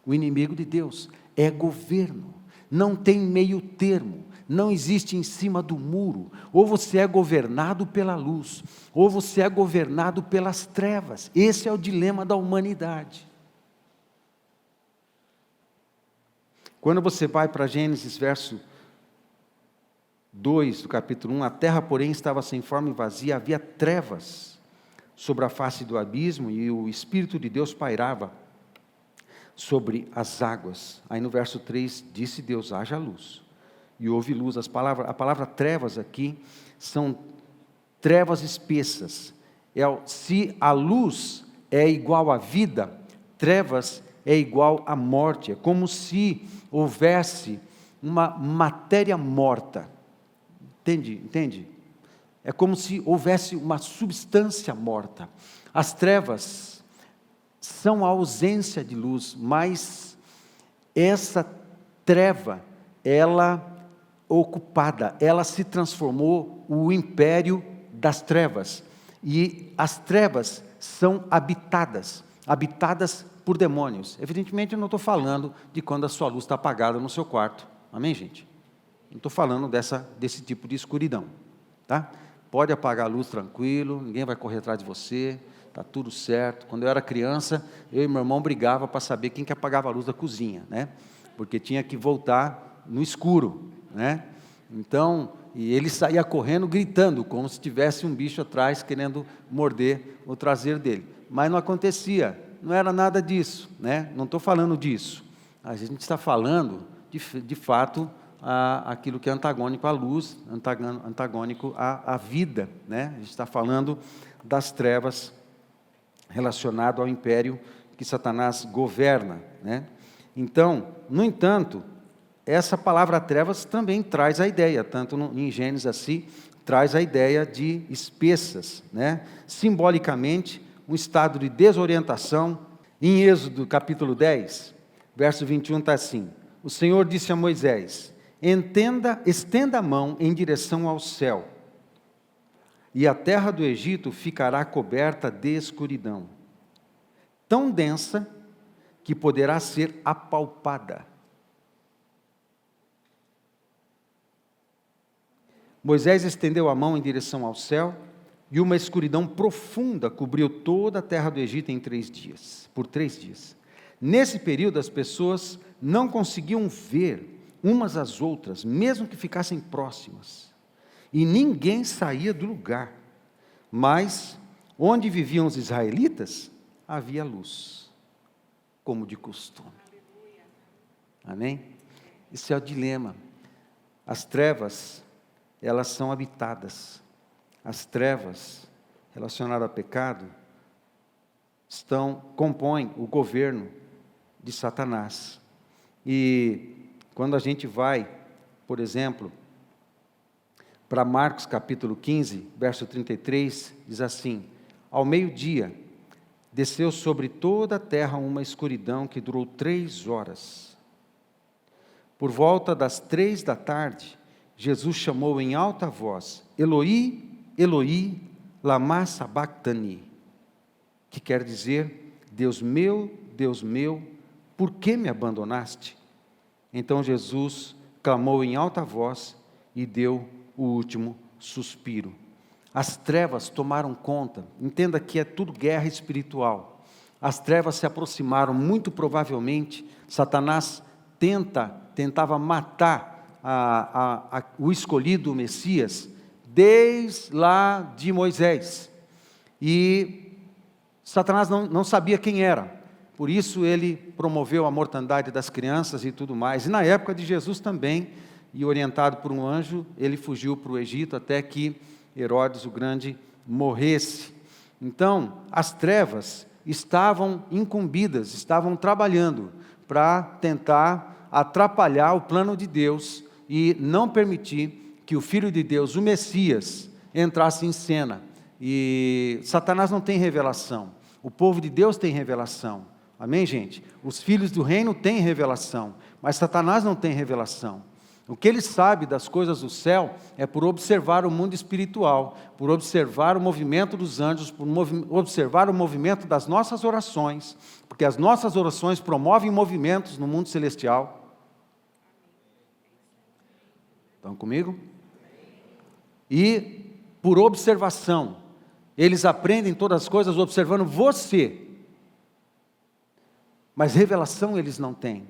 [SPEAKER 1] o inimigo de Deus. É governo, não tem meio termo, não existe em cima do muro. Ou você é governado pela luz, ou você é governado pelas trevas. Esse é o dilema da humanidade. Quando você vai para Gênesis, verso 2 do capítulo 1, a terra, porém, estava sem forma e vazia, havia trevas sobre a face do abismo, e o Espírito de Deus pairava sobre as águas. Aí no verso 3, disse Deus, haja luz, e houve luz. A palavra trevas aqui, são trevas espessas. Se a luz é igual à vida, trevas é igual à morte. É como se houvesse uma matéria morta. Entende? É como se houvesse uma substância morta. As trevas são a ausência de luz, mas essa treva, ela ocupada, ela se transformou o império das trevas. E as trevas são habitadas por demônios. Evidentemente eu não estou falando de quando a sua luz está apagada no seu quarto. Amém, gente? Não estou falando desse tipo de escuridão, tá? Pode apagar a luz tranquilo, ninguém vai correr atrás de você, está tudo certo. Quando eu era criança, eu e meu irmão brigava para saber quem que apagava a luz da cozinha, né? Porque tinha que voltar no escuro, né? Então, e ele saía correndo, gritando, como se tivesse um bicho atrás querendo morder o traseiro dele. Mas não acontecia, não era nada disso, né? Não estou falando disso. A gente está falando, de fato, aquilo que é antagônico à luz, antagônico à vida, né? A gente está falando das trevas relacionado ao império que Satanás governa, né? Então, no entanto, essa palavra trevas também traz a ideia, tanto em Gênesis assim, traz a ideia de espessas, né? Simbolicamente, um estado de desorientação. Em Êxodo capítulo 10, verso 21 está assim: o Senhor disse a Moisés, estenda a mão em direção ao céu, e a terra do Egito ficará coberta de escuridão, tão densa que poderá ser apalpada. Moisés estendeu a mão em direção ao céu, e uma escuridão profunda cobriu toda a terra do Egito por 3 dias. Nesse período, as pessoas não conseguiam ver umas às outras, mesmo que ficassem próximas. E ninguém saía do lugar. Mas, onde viviam os israelitas, havia luz, como de costume. Amém? Esse é o dilema. As trevas, elas são habitadas. As trevas, relacionadas ao pecado, compõem o governo de Satanás. E quando a gente vai, por exemplo, para Marcos capítulo 15, verso 33, diz assim: ao meio-dia, desceu sobre toda a terra uma escuridão que durou 3 horas. Por volta das 3 da tarde, Jesus chamou em alta voz: Eloi, Eloi, lama sabachthani, que quer dizer: Deus meu, por que me abandonaste? Então Jesus clamou em alta voz e deu o último suspiro. As trevas tomaram conta. Entenda que é tudo guerra espiritual. As trevas se aproximaram, muito provavelmente Satanás tentava matar o escolhido, o Messias, desde lá de Moisés. E Satanás não sabia quem era. Por isso ele promoveu a mortandade das crianças e tudo mais. E na época de Jesus também, e orientado por um anjo, ele fugiu para o Egito até que Herodes o Grande morresse. Então, as trevas estavam incumbidas, estavam trabalhando para tentar atrapalhar o plano de Deus e não permitir que o Filho de Deus, o Messias, entrasse em cena. E Satanás não tem revelação, o povo de Deus tem revelação. Amém, gente? Os filhos do reino têm revelação, mas Satanás não tem revelação. O que ele sabe das coisas do céu é por observar o mundo espiritual, por observar o movimento dos anjos, por observar o movimento das nossas orações, porque as nossas orações promovem movimentos no mundo celestial. Estão comigo? E por observação, eles aprendem todas as coisas observando você. Mas revelação eles não têm.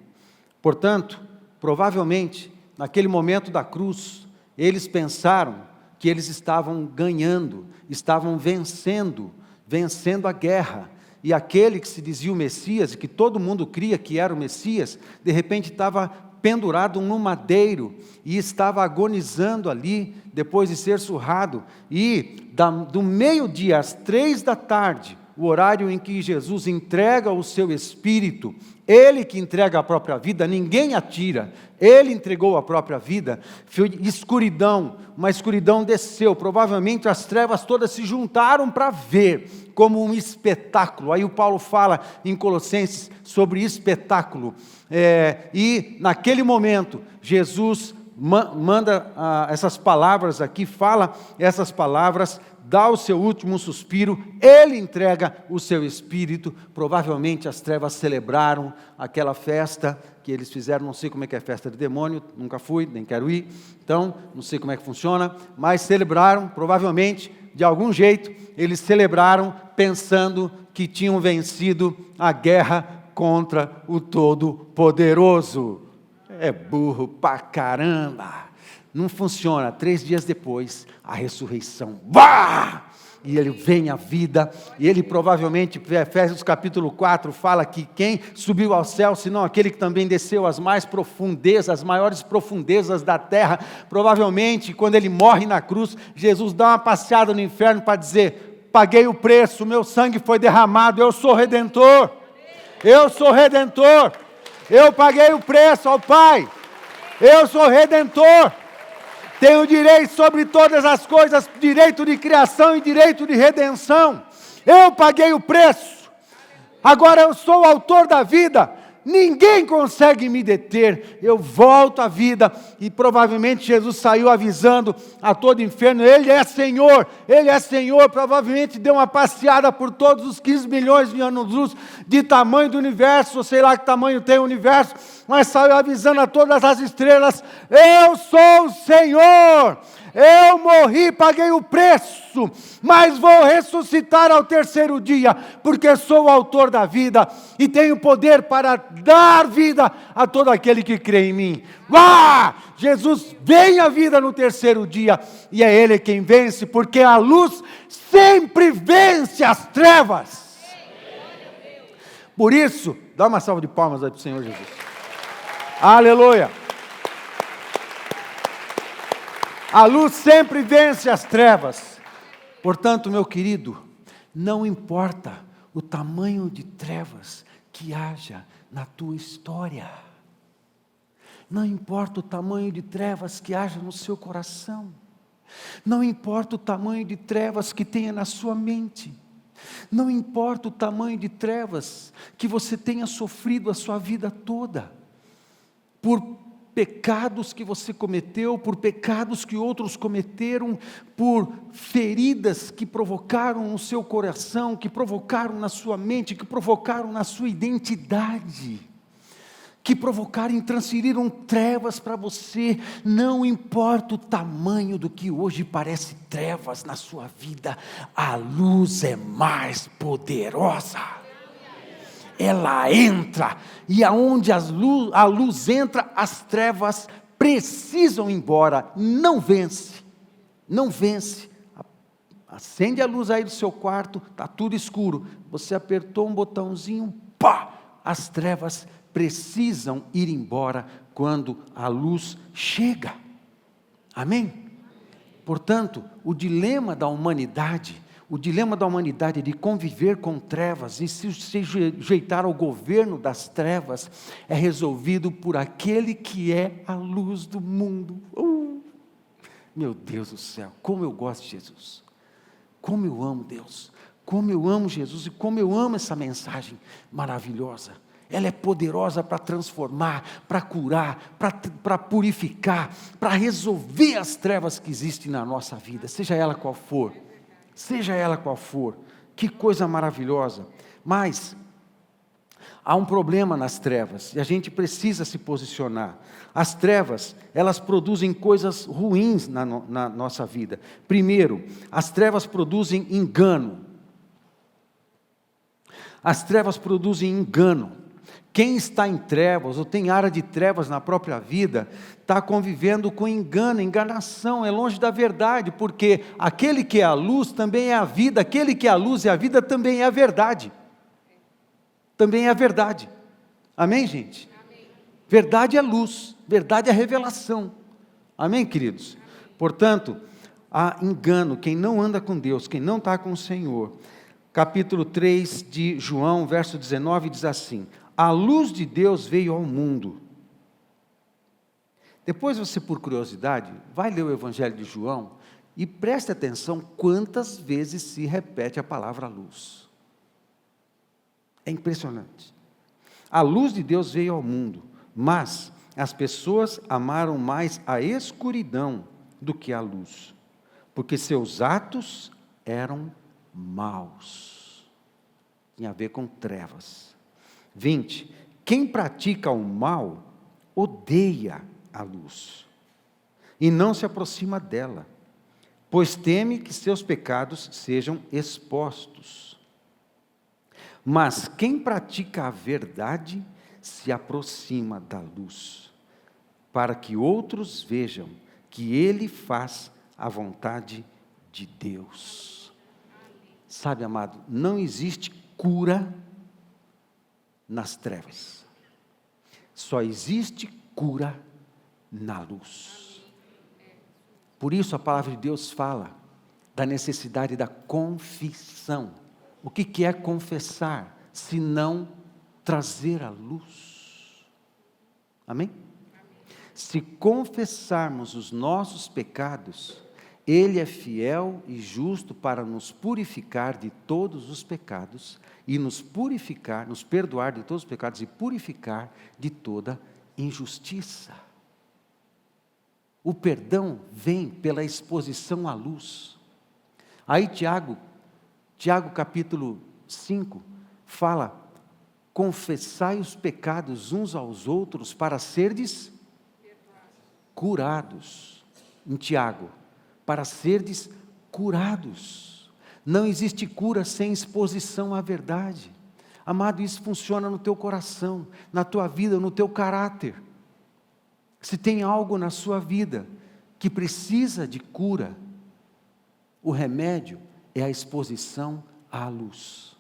[SPEAKER 1] Portanto, provavelmente, naquele momento da cruz, eles pensaram que eles estavam ganhando, estavam vencendo a guerra. E aquele que se dizia o Messias, e que todo mundo cria que era o Messias, de repente estava pendurado num madeiro, e estava agonizando ali, depois de ser surrado. E do meio-dia às 3 da tarde, o horário em que Jesus entrega o seu Espírito, Ele que entrega a própria vida, ninguém a tira, Ele entregou a própria vida, foi escuridão, uma escuridão desceu, provavelmente as trevas todas se juntaram para ver, como um espetáculo. Aí o Paulo fala em Colossenses sobre espetáculo, e naquele momento, Jesus manda essas palavras aqui, fala essas palavras, dá o seu último suspiro, Ele entrega o seu Espírito. Provavelmente as trevas celebraram aquela festa que eles fizeram, não sei como é que é festa de demônio, nunca fui, nem quero ir, então não sei como é que funciona, mas celebraram, provavelmente, de algum jeito, eles celebraram pensando que tinham vencido a guerra contra o Todo-Poderoso. É burro pra caramba! Não funciona. 3 dias depois, a ressurreição. Bah! E ele vem à vida. E ele provavelmente, Efésios capítulo 4, fala que quem subiu ao céu, senão aquele que também desceu às mais profundezas, as maiores profundezas da terra. Provavelmente, quando ele morre na cruz, Jesus dá uma passeada no inferno para dizer: paguei o preço, meu sangue foi derramado, eu sou redentor. Eu sou redentor. Eu paguei o preço ao Pai. Eu sou redentor. Tenho direito sobre todas as coisas, direito de criação e direito de redenção. Eu paguei o preço. Agora eu sou o autor da vida. Ninguém consegue me deter. Eu volto à vida. E provavelmente Jesus saiu avisando a todo inferno: Ele é Senhor. Ele é Senhor. Provavelmente deu uma passeada por todos os 15 milhões de anos-luz de tamanho do universo. Sei lá que tamanho tem o universo. mas saiu avisando a todas as estrelas: eu sou o Senhor, eu morri, paguei o preço, mas vou ressuscitar ao terceiro dia, porque sou o autor da vida, e tenho poder para dar vida a todo aquele que crê em mim. Jesus vem à vida no terceiro dia, e é Ele quem vence, porque a luz sempre vence as trevas. Por isso, dá uma salva de palmas aí para o Senhor Jesus. Aleluia. A luz sempre vence as trevas. Portanto, meu querido, não importa o tamanho de trevas que haja na tua história. Não importa o tamanho de trevas que haja no seu coração. Não importa o tamanho de trevas que tenha na sua mente. Não importa o tamanho de trevas que você tenha sofrido a sua vida toda, por pecados que você cometeu, por pecados que outros cometeram, por feridas que provocaram no seu coração, que provocaram na sua mente, que provocaram na sua identidade, que provocaram e transferiram trevas para você. Não importa o tamanho do que hoje parece trevas na sua vida, a luz é mais poderosa. Ela entra, e aonde a luz entra, as trevas precisam ir embora. Não vence, não vence. Acende a luz aí do seu quarto, está tudo escuro, você apertou um botãozinho, pá, as trevas precisam ir embora quando a luz chega. Amém? Portanto, o dilema da humanidade é de conviver com trevas e se sujeitar ao governo das trevas, é resolvido por aquele que é a luz do mundo. Meu Deus do céu, como eu gosto de Jesus, como eu amo Deus, como eu amo Jesus e como eu amo essa mensagem maravilhosa. Ela é poderosa para transformar, para curar, para purificar, para resolver as trevas que existem na nossa vida, seja ela qual for. Seja ela qual for, que coisa maravilhosa. Mas há um problema nas trevas, e a gente precisa se posicionar. As trevas, elas produzem coisas ruins na nossa vida. Primeiro, as trevas produzem engano. As trevas produzem engano. Quem está em trevas, ou tem área de trevas na própria vida, está convivendo com engano, enganação, é longe da verdade, porque aquele que é a luz também é a vida, aquele que é a luz e a vida também é a verdade. Também é a verdade. Amém, gente? Amém. Verdade é luz, verdade é revelação. Amém, queridos? Amém. Portanto, há engano, quem não anda com Deus, quem não está com o Senhor. Capítulo 3 de João, verso 19, diz assim: a luz de Deus veio ao mundo. Depois você, por curiosidade, vai ler o Evangelho de João e preste atenção quantas vezes se repete a palavra luz. É impressionante. A luz de Deus veio ao mundo, mas as pessoas amaram mais a escuridão do que a luz, porque seus atos eram maus. Tinha a ver com trevas. 20. Quem pratica o mal odeia a luz e não se aproxima dela, pois teme que seus pecados sejam expostos. Mas quem pratica a verdade se aproxima da luz, para que outros vejam que ele faz a vontade de Deus. Sabe, amado, não existe cura nas trevas, só existe cura na luz. Por isso a palavra de Deus fala da necessidade da confissão. O que é confessar, se não trazer a luz? Amém? Se confessarmos os nossos pecados, Ele é fiel e justo para nos purificar de todos os pecados e nos purificar, nos perdoar de todos os pecados e purificar de toda injustiça. O perdão vem pela exposição à luz. Aí Tiago capítulo 5, fala confessai os pecados uns aos outros para serdes curados. Em Tiago, para serdes curados. Não existe cura sem exposição à verdade. Amado, isso funciona no teu coração, na tua vida, no teu caráter. Se tem algo na sua vida que precisa de cura, o remédio é a exposição à luz.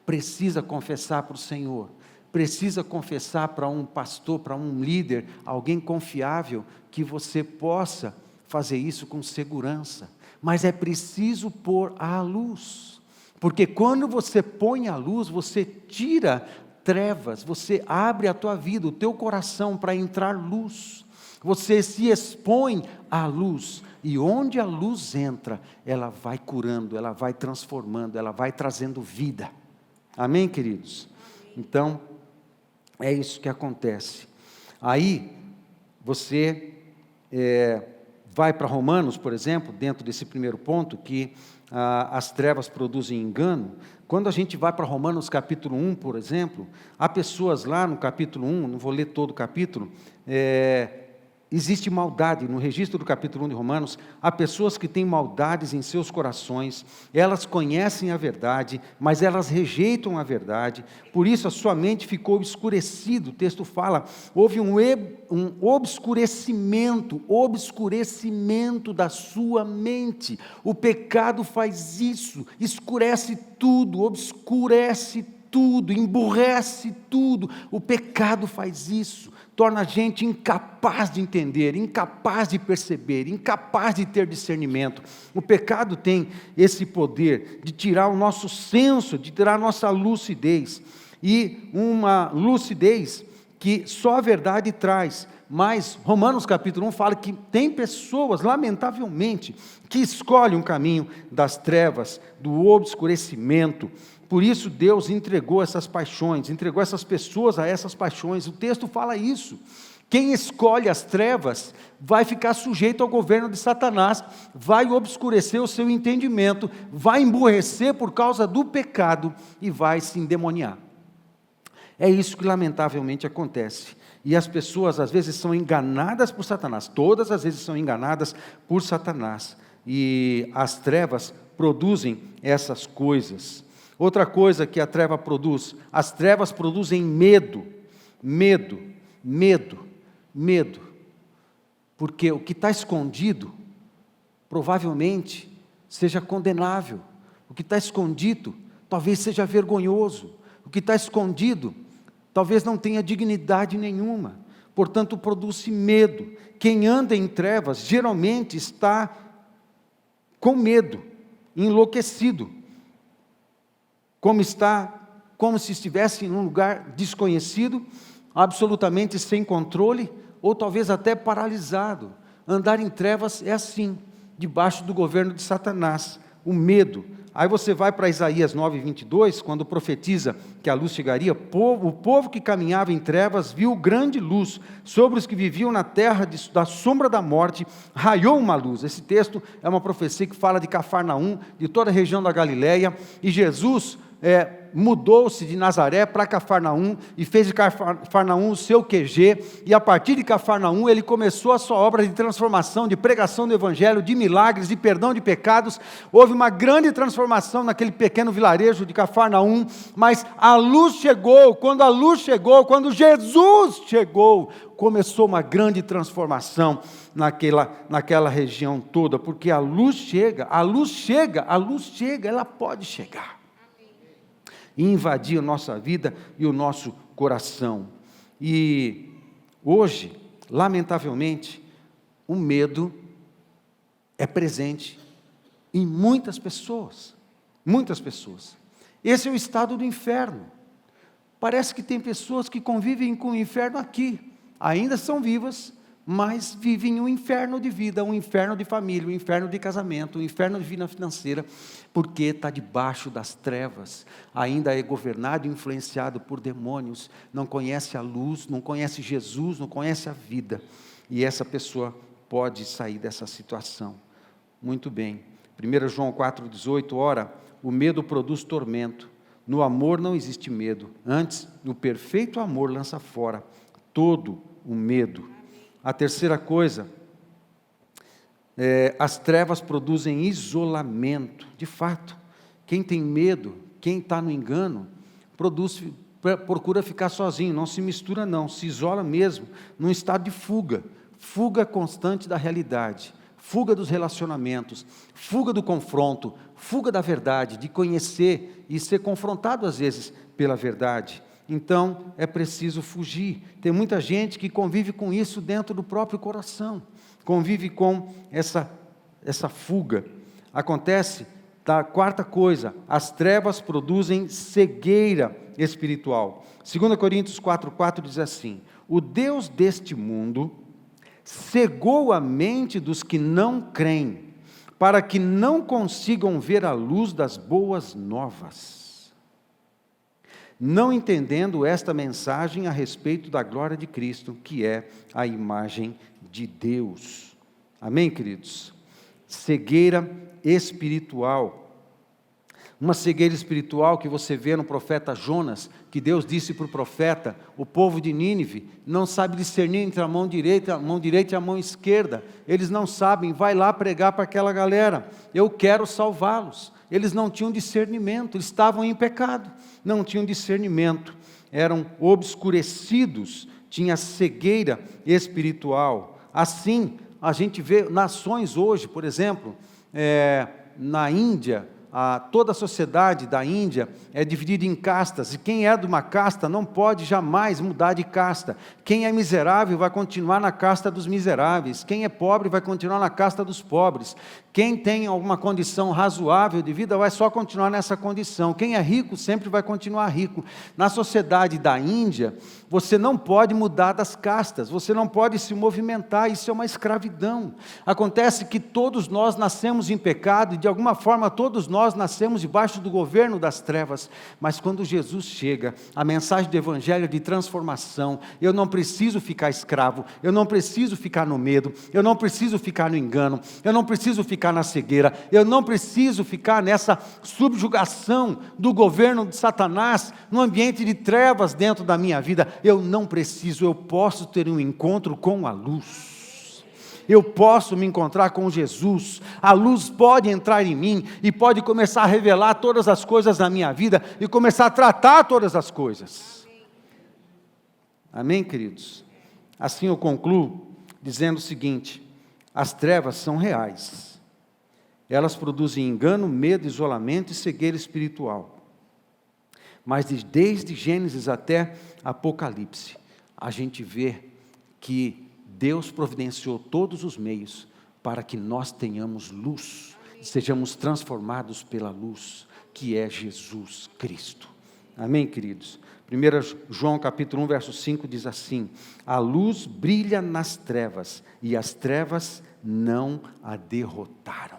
[SPEAKER 1] Precisa confessar para o Senhor, precisa confessar para um pastor, para um líder, alguém confiável, que você possa fazer isso com segurança. Mas é preciso pôr à luz, porque quando você põe à luz, você tira trevas, você abre a tua vida, o teu coração para entrar luz, você se expõe à luz, e onde a luz entra, ela vai curando, ela vai transformando, ela vai trazendo vida. Amém, queridos? Então, é isso que acontece. Aí, você vai para Romanos, por exemplo, dentro desse primeiro ponto, que as trevas produzem engano. Quando a gente vai para Romanos capítulo 1, por exemplo, há pessoas lá no capítulo 1, não vou ler todo o capítulo, existe maldade, no registro do capítulo 1 de Romanos, há pessoas que têm maldades em seus corações, elas conhecem a verdade, mas elas rejeitam a verdade, por isso a sua mente ficou obscurecida. O texto fala, houve um obscurecimento da sua mente. O pecado faz isso, escurece tudo, obscurece tudo, emburrece tudo. O pecado faz isso, torna a gente incapaz de entender, incapaz de perceber, incapaz de ter discernimento. O pecado tem esse poder de tirar o nosso senso, de tirar a nossa lucidez, e uma lucidez que só a verdade traz. Mas Romanos capítulo 1 fala que tem pessoas, lamentavelmente, que escolhem um caminho das trevas, do obscurecimento. Por isso Deus entregou essas paixões, entregou essas pessoas a essas paixões. O texto fala isso. Quem escolhe as trevas vai ficar sujeito ao governo de Satanás, vai obscurecer o seu entendimento, vai emburrecer por causa do pecado e vai se endemoniar. É isso que lamentavelmente acontece. E as pessoas às vezes são enganadas por Satanás, todas as vezes são enganadas por Satanás. E as trevas produzem essas coisas. Outra coisa que a treva produz, as trevas produzem medo, porque o que está escondido, provavelmente, seja condenável, o que está escondido, talvez seja vergonhoso, o que está escondido, talvez não tenha dignidade nenhuma, portanto produz se Quem anda em trevas, geralmente está com medo, enlouquecido, como se estivesse em um lugar desconhecido, absolutamente sem controle, ou talvez até paralisado. Andar em trevas é assim, debaixo do governo de Satanás, o medo. Aí você vai para Isaías 9:22, quando profetiza que a luz chegaria, o povo que caminhava em trevas viu grande luz, sobre os que viviam na terra da sombra da morte, raiou uma luz. Esse texto é uma profecia que fala de Cafarnaum, de toda a região da Galileia, e Jesus mudou-se de Nazaré para Cafarnaum, e fez de Cafarnaum o seu QG, e a partir de Cafarnaum ele começou a sua obra de transformação, de pregação do Evangelho, de milagres, de perdão de pecados. Houve uma grande transformação naquele pequeno vilarejo de Cafarnaum, mas a luz chegou. Quando Jesus chegou, começou uma grande transformação naquela região toda, porque a luz chega, ela pode chegar e invadir a nossa vida e o nosso coração. E hoje, lamentavelmente, o medo é presente em muitas pessoas. Esse é o estado do inferno. Parece que tem pessoas que convivem com o inferno aqui, ainda são vivas, mas vivem um inferno de vida, um inferno de família, um inferno de casamento, um inferno de vida financeira, porque está debaixo das trevas, ainda é governado e influenciado por demônios, não conhece a luz, não conhece Jesus, não conhece a vida, e essa pessoa pode sair dessa situação. Muito bem, 1 João 4,18, ora, o medo produz tormento, No amor não existe medo. Antes, no perfeito amor lança fora todo o medo. A terceira coisa, as trevas produzem isolamento. De fato, quem tem medo, quem está no engano, procura ficar sozinho, não se mistura não, se isola mesmo, num estado de fuga constante da realidade, fuga dos relacionamentos, fuga do confronto, fuga da verdade, de conhecer e ser confrontado às vezes pela verdade. Então, é preciso fugir. Tem muita gente que convive com isso dentro do próprio coração, convive com essa fuga. Acontece, a quarta coisa, as trevas produzem cegueira espiritual. 2 Coríntios 4,4 diz assim: o Deus deste mundo cegou a mente dos que não creem, para que não consigam ver a luz das boas novas, não entendendo esta mensagem a respeito da glória de Cristo, que é a imagem de Deus. Amém, queridos? Cegueira espiritual. Uma cegueira espiritual que você vê no profeta Jonas, que Deus disse para o profeta: o povo de Nínive não sabe discernir entre a mão direita e a mão esquerda, eles não sabem, vai lá pregar para aquela galera, eu quero salvá-los. Eles não tinham discernimento, eles estavam em pecado, não tinham discernimento, eram obscurecidos, tinha cegueira espiritual. Assim, a gente vê nações hoje, por exemplo, na Índia, toda a sociedade da Índia é dividida em castas, e quem é de uma casta não pode jamais mudar de casta. Quem é miserável vai continuar na casta dos miseráveis, quem é pobre vai continuar na casta dos pobres, quem tem alguma condição razoável de vida vai só continuar nessa condição, quem é rico sempre vai continuar rico. Na sociedade da Índia, você não pode mudar das castas, você não pode se movimentar, isso é uma escravidão. Acontece que todos nós nascemos em pecado, e de alguma forma todos nós nascemos debaixo do governo das trevas, mas quando Jesus chega, a mensagem do Evangelho de transformação, eu não preciso ficar escravo, eu não preciso ficar no medo, eu não preciso ficar no engano, eu não preciso ficar na cegueira, eu não preciso ficar nessa subjugação do governo de Satanás, no ambiente de trevas dentro da minha vida. Eu não preciso, eu posso ter um encontro com a luz. Eu posso me encontrar com Jesus, a luz pode entrar em mim, e pode começar a revelar todas as coisas da minha vida, e começar a tratar todas as coisas. Amém, queridos? Assim eu concluo, dizendo o seguinte: as trevas são reais, elas produzem engano, medo, isolamento e cegueira espiritual, mas desde Gênesis até Apocalipse, a gente vê que Deus providenciou todos os meios para que nós tenhamos luz, sejamos transformados pela luz, que é Jesus Cristo. Amém, queridos? 1 João capítulo 1, verso 5 diz assim: a luz brilha nas trevas, e as trevas não a derrotaram.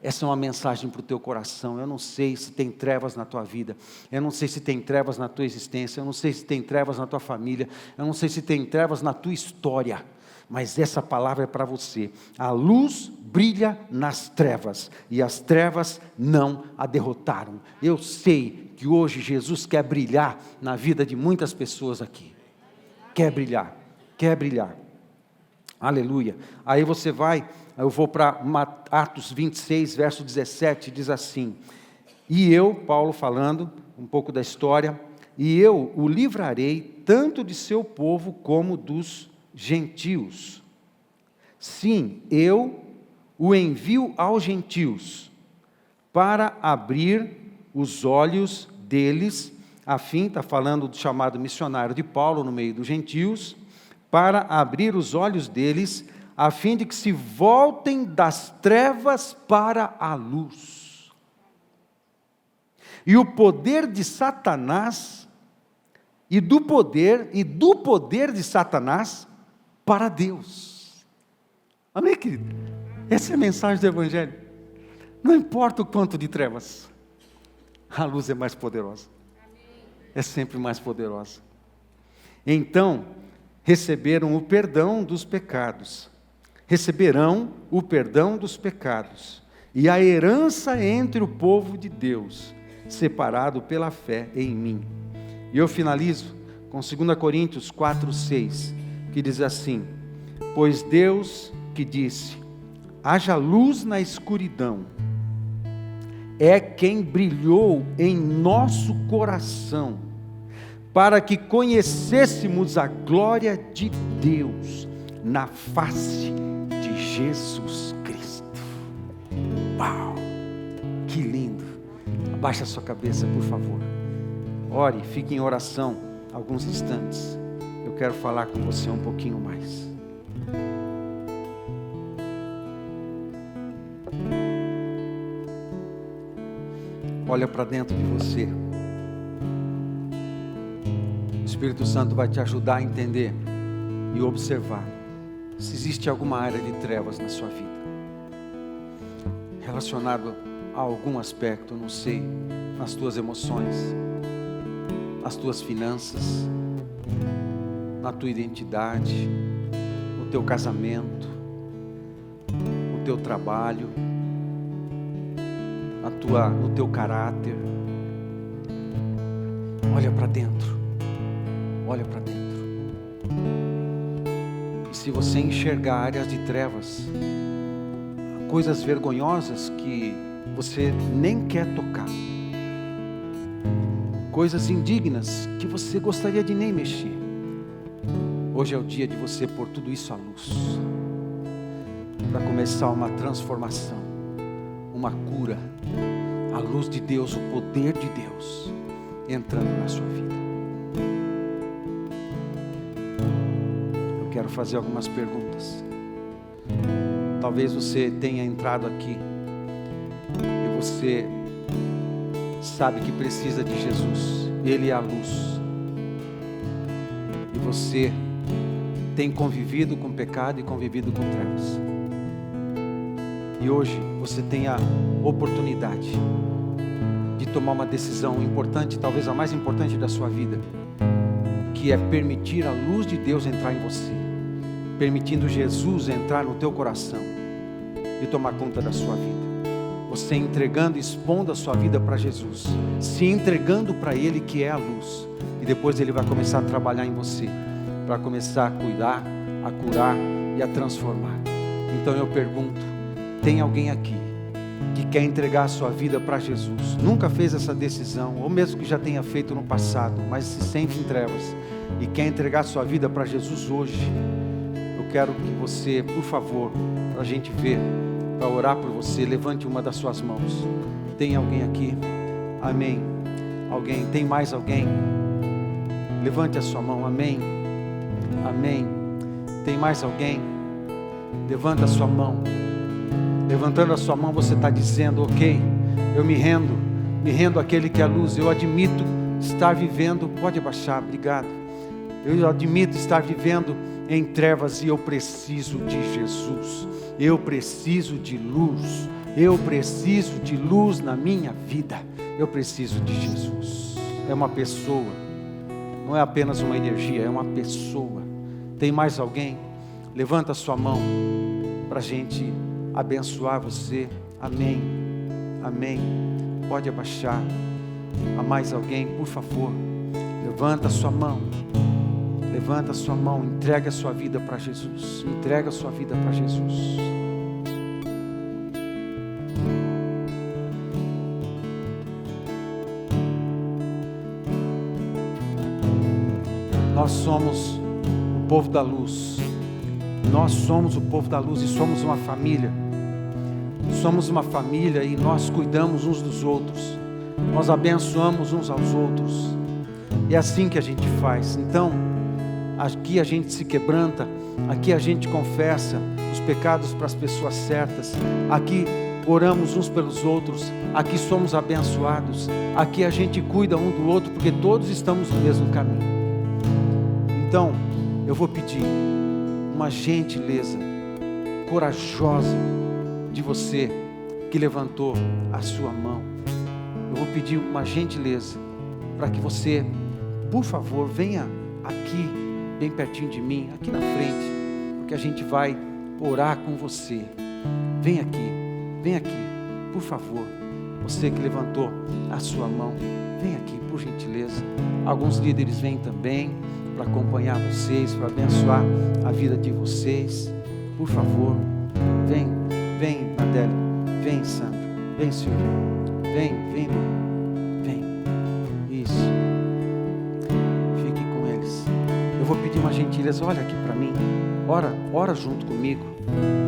[SPEAKER 1] Essa é uma mensagem para o teu coração. Eu não sei se tem trevas na tua vida, eu não sei se tem trevas na tua existência, eu não sei se tem trevas na tua família, eu não sei se tem trevas na tua história, mas essa palavra é para você. A luz brilha nas trevas, e as trevas não a derrotaram. Eu sei que hoje Jesus quer brilhar na vida de muitas pessoas aqui, quer brilhar, aleluia. Aí você vai, eu vou para Atos 26, verso 17, diz assim: e eu, Paulo falando um pouco da história, e eu o livrarei tanto de seu povo como dos gentios. Sim, eu o envio aos gentios, para abrir os olhos deles, a fim, está falando do chamado missionário de Paulo no meio dos gentios, para abrir os olhos deles, a fim de que se voltem das trevas para a luz, e o poder de Satanás, e do poder de Satanás para Deus. Amém, querido? Essa é a mensagem do Evangelho. Não importa o quanto de trevas, a luz é mais poderosa, é sempre mais poderosa. Então, receberão o perdão dos pecados, e a herança entre o povo de Deus, separado pela fé em mim. E eu finalizo com 2 Coríntios 4:6, que diz assim: pois Deus que disse, haja luz na escuridão, é quem brilhou em nosso coração, para que conhecêssemos a glória de Deus na face de Jesus Cristo. Uau, que lindo! Abaixa a sua cabeça, por favor. Ore, fique em oração alguns instantes. Eu quero falar com você um pouquinho mais. Olha para dentro de você. O Espírito Santo vai te ajudar a entender e observar se existe alguma área de trevas na sua vida, relacionado a algum aspecto, não sei, nas tuas emoções, nas tuas finanças, na tua identidade, no teu casamento, no teu trabalho, no teu caráter. Olha para dentro, olha para dentro. E se você enxergar áreas de trevas, coisas vergonhosas que você nem quer tocar, coisas indignas que você gostaria de nem mexer, hoje é o dia de você pôr tudo isso à luz, para começar uma transformação, uma cura, a luz de Deus, o poder de Deus entrando na sua vida. Eu quero fazer algumas perguntas. Talvez você tenha entrado aqui e você sabe que precisa de Jesus, Ele é a luz, e você tem convivido com pecado e convivido com trevas. E hoje você tem a oportunidade de tomar uma decisão importante, talvez a mais importante da sua vida, que é permitir a luz de Deus entrar em você, permitindo Jesus entrar no teu coração e tomar conta da sua vida. Você entregando, expondo a sua vida para Jesus, se entregando para Ele que é a luz, e depois Ele vai começar a trabalhar em você, para começar a cuidar, a curar e a transformar. Então eu pergunto, tem alguém aqui que quer entregar a sua vida para Jesus, nunca fez essa decisão, ou mesmo que já tenha feito no passado, mas se sente em trevas e quer entregar a sua vida para Jesus hoje? Eu quero que você, por favor, para a gente ver, para orar por você, levante uma das suas mãos. Tem alguém aqui? Amém. Alguém? Tem mais alguém? Levante a sua mão. Amém. Amém. Tem mais alguém? Levanta a sua mão. Levantando a sua mão, você está dizendo, ok, eu me rendo àquele que é a luz. Eu admito estar vivendo, pode abaixar, obrigado. Eu admito estar vivendo em trevas e eu preciso de Jesus. Eu preciso de luz. Eu preciso de luz na minha vida. Eu preciso de Jesus. É uma pessoa, não é apenas uma energia, é uma pessoa. Tem mais alguém? Levanta a sua mão para a gente abençoar você. Amém. Amém. Pode abaixar. Há mais alguém? Por favor, levanta a sua mão. Levanta a sua mão. Entrega a sua vida para Jesus. Entrega a sua vida para Jesus. Nós somos o povo da luz. Nós somos o povo da luz e somos uma família. Somos uma família e nós cuidamos uns dos outros. Nós abençoamos uns aos outros. É assim que a gente faz. Então, aqui a gente se quebranta. Aqui a gente confessa os pecados para as pessoas certas. Aqui oramos uns pelos outros. Aqui somos abençoados. Aqui a gente cuida um do outro, porque todos estamos no mesmo caminho. Então, eu vou pedir uma gentileza corajosa de você que levantou a sua mão. Eu vou pedir uma gentileza para que você, por favor, venha aqui, bem pertinho de mim, aqui na frente, porque a gente vai orar com você. Vem aqui, vem aqui. por favor, você que levantou a sua mão, vem aqui, por gentileza. Alguns líderes vêm também para acompanhar vocês, para abençoar a vida de vocês. Por favor, vem, Adélia, vem, Sandra, vem, Silvia, vem, isso. Fique com eles. Eu vou pedir uma gentileza, olha aqui para mim, ora junto comigo.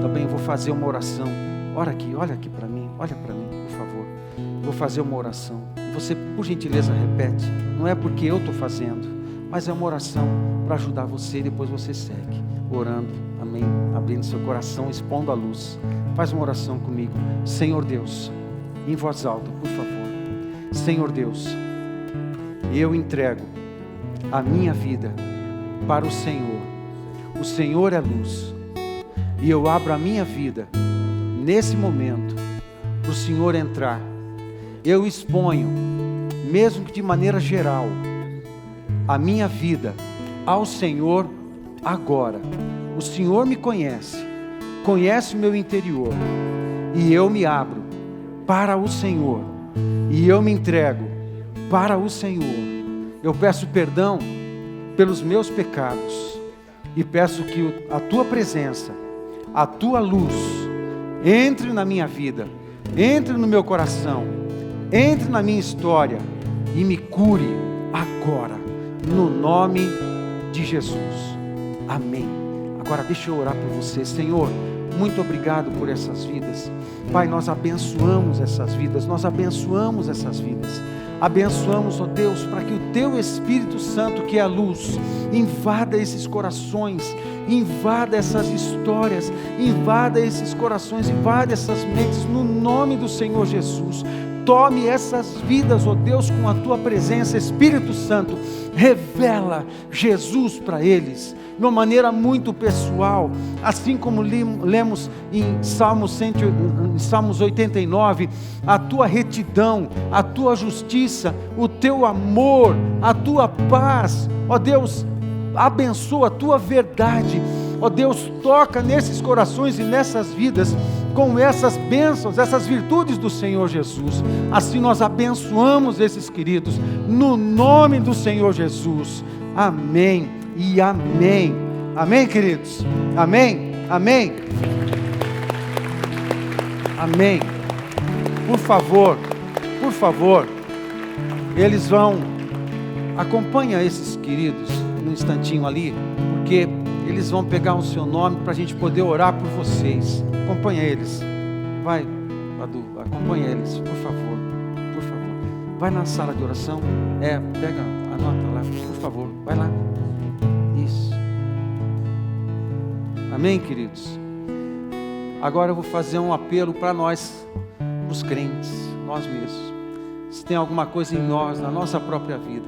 [SPEAKER 1] Também eu vou fazer uma oração. Olha aqui para mim, por favor. Vou fazer uma oração. Você, por gentileza, repete. Não é porque eu estou fazendo, mas é uma oração para ajudar você e depois você segue, orando, amém? Abrindo seu coração, expondo a luz. Faz uma oração comigo. Senhor Deus, em voz alta, por favor. Senhor Deus, eu entrego a minha vida para o Senhor. O Senhor é luz. E eu abro a minha vida nesse momento para o Senhor entrar. Eu exponho, mesmo que de maneira geral, a minha vida ao Senhor agora. O Senhor me conhece o meu interior, e eu me abro para o Senhor, e eu me entrego para o Senhor. Eu peço perdão pelos meus pecados, e peço que a Tua presença, a Tua luz, entre na minha vida, entre no meu coração, entre na minha história, e me cure agora, no nome de Jesus, amém. Agora deixa eu orar por você. Senhor, muito obrigado por essas vidas. Pai, nós abençoamos essas vidas, abençoamos, ó Deus, para que o Teu Espírito Santo, que é a luz, invada esses corações, invada essas histórias, invada esses corações, invada essas mentes, no nome do Senhor Jesus. Tome essas vidas, ó Deus, com a Tua presença. Espírito Santo, revela Jesus para eles, de uma maneira muito pessoal, assim como lemos em Salmos 89, a Tua retidão, a Tua justiça, o Teu amor, a Tua paz, ó Deus, abençoa a Tua verdade, ó Deus, toca nesses corações e nessas vidas, com essas bênçãos, essas virtudes do Senhor Jesus. Assim nós abençoamos esses queridos, no nome do Senhor Jesus, amém e amém. Amém, queridos? Amém? Amém? Amém. Por favor, eles vão, acompanha esses queridos um instantinho ali, porque eles vão pegar o seu nome para a gente poder orar por vocês. Acompanha eles. Vai, Adu, acompanha eles, por favor. Vai na sala de oração. Pega, anota lá, por favor. Vai lá. Isso. Amém, queridos? Agora eu vou fazer um apelo para nós, os crentes, nós mesmos. Se tem alguma coisa em nós, na nossa própria vida,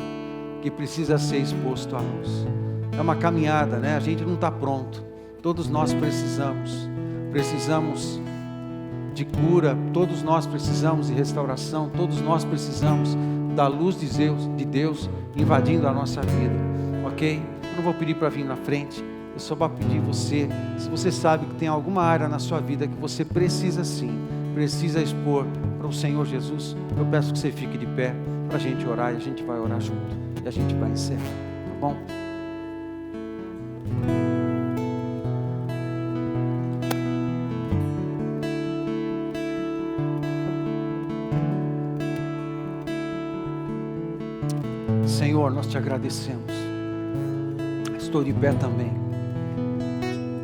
[SPEAKER 1] que precisa ser exposto à luz. É uma caminhada, né? A gente não está pronto. Todos nós precisamos de cura, todos nós precisamos de restauração, todos nós precisamos da luz de Deus invadindo a nossa vida, ok? Eu não vou pedir para vir na frente, eu só vou pedir você, se você sabe que tem alguma área na sua vida que você precisa expor para o Senhor Jesus, eu peço que você fique de pé para a gente orar, e a gente vai orar junto, e a gente vai encerrar, tá bom? Senhor, nós te agradecemos. Estou de pé também.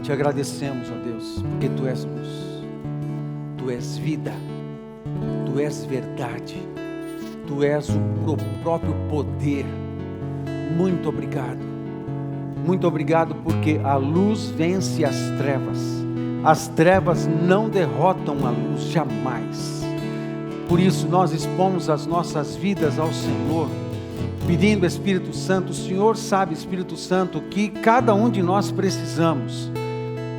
[SPEAKER 1] Te agradecemos, ó Deus, porque Tu és luz, Tu és vida, Tu és verdade, Tu és o próprio poder. Muito obrigado. Muito obrigado porque a luz vence as trevas não derrotam a luz jamais. Por isso nós expomos as nossas vidas ao Senhor, pedindo, Espírito Santo, o Senhor sabe, Espírito Santo, que cada um de nós precisamos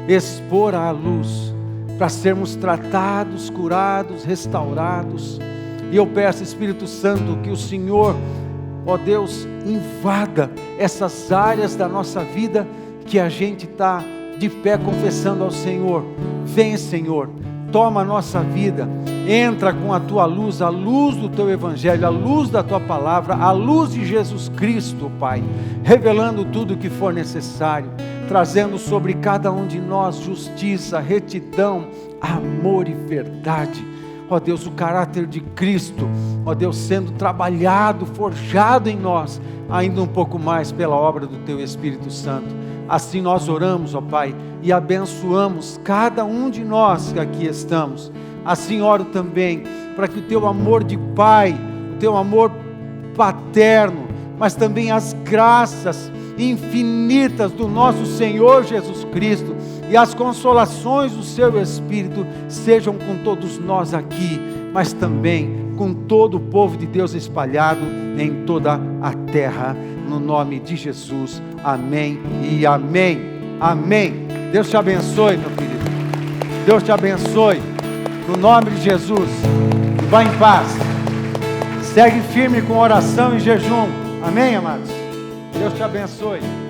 [SPEAKER 1] expor à luz, para sermos tratados, curados, restaurados. E eu peço, Espírito Santo, que o Senhor, ó Deus, invada essas áreas da nossa vida, que a gente está de pé confessando ao Senhor. Vem, Senhor, toma a nossa vida, Entra com a tua luz, a luz do teu evangelho, a luz da tua palavra, a luz de Jesus Cristo, Pai, revelando tudo o que for necessário, trazendo sobre cada um de nós justiça, retidão, amor e verdade. Ó Deus, o caráter de Cristo, ó Deus, sendo trabalhado, forjado em nós, ainda um pouco mais pela obra do teu Espírito Santo. Assim nós oramos, ó Pai, e abençoamos cada um de nós que aqui estamos. Assim oro também, para que o teu amor de Pai, o teu amor paterno, mas também as graças infinitas do nosso Senhor Jesus Cristo e as consolações do seu Espírito sejam com todos nós aqui, mas também com todo o povo de Deus espalhado em toda a terra, no nome de Jesus, amém e amém, amém. Deus te abençoe, meu querido, Deus te abençoe, no nome de Jesus, vá em paz, segue firme com oração e jejum, amém, amados, Deus te abençoe.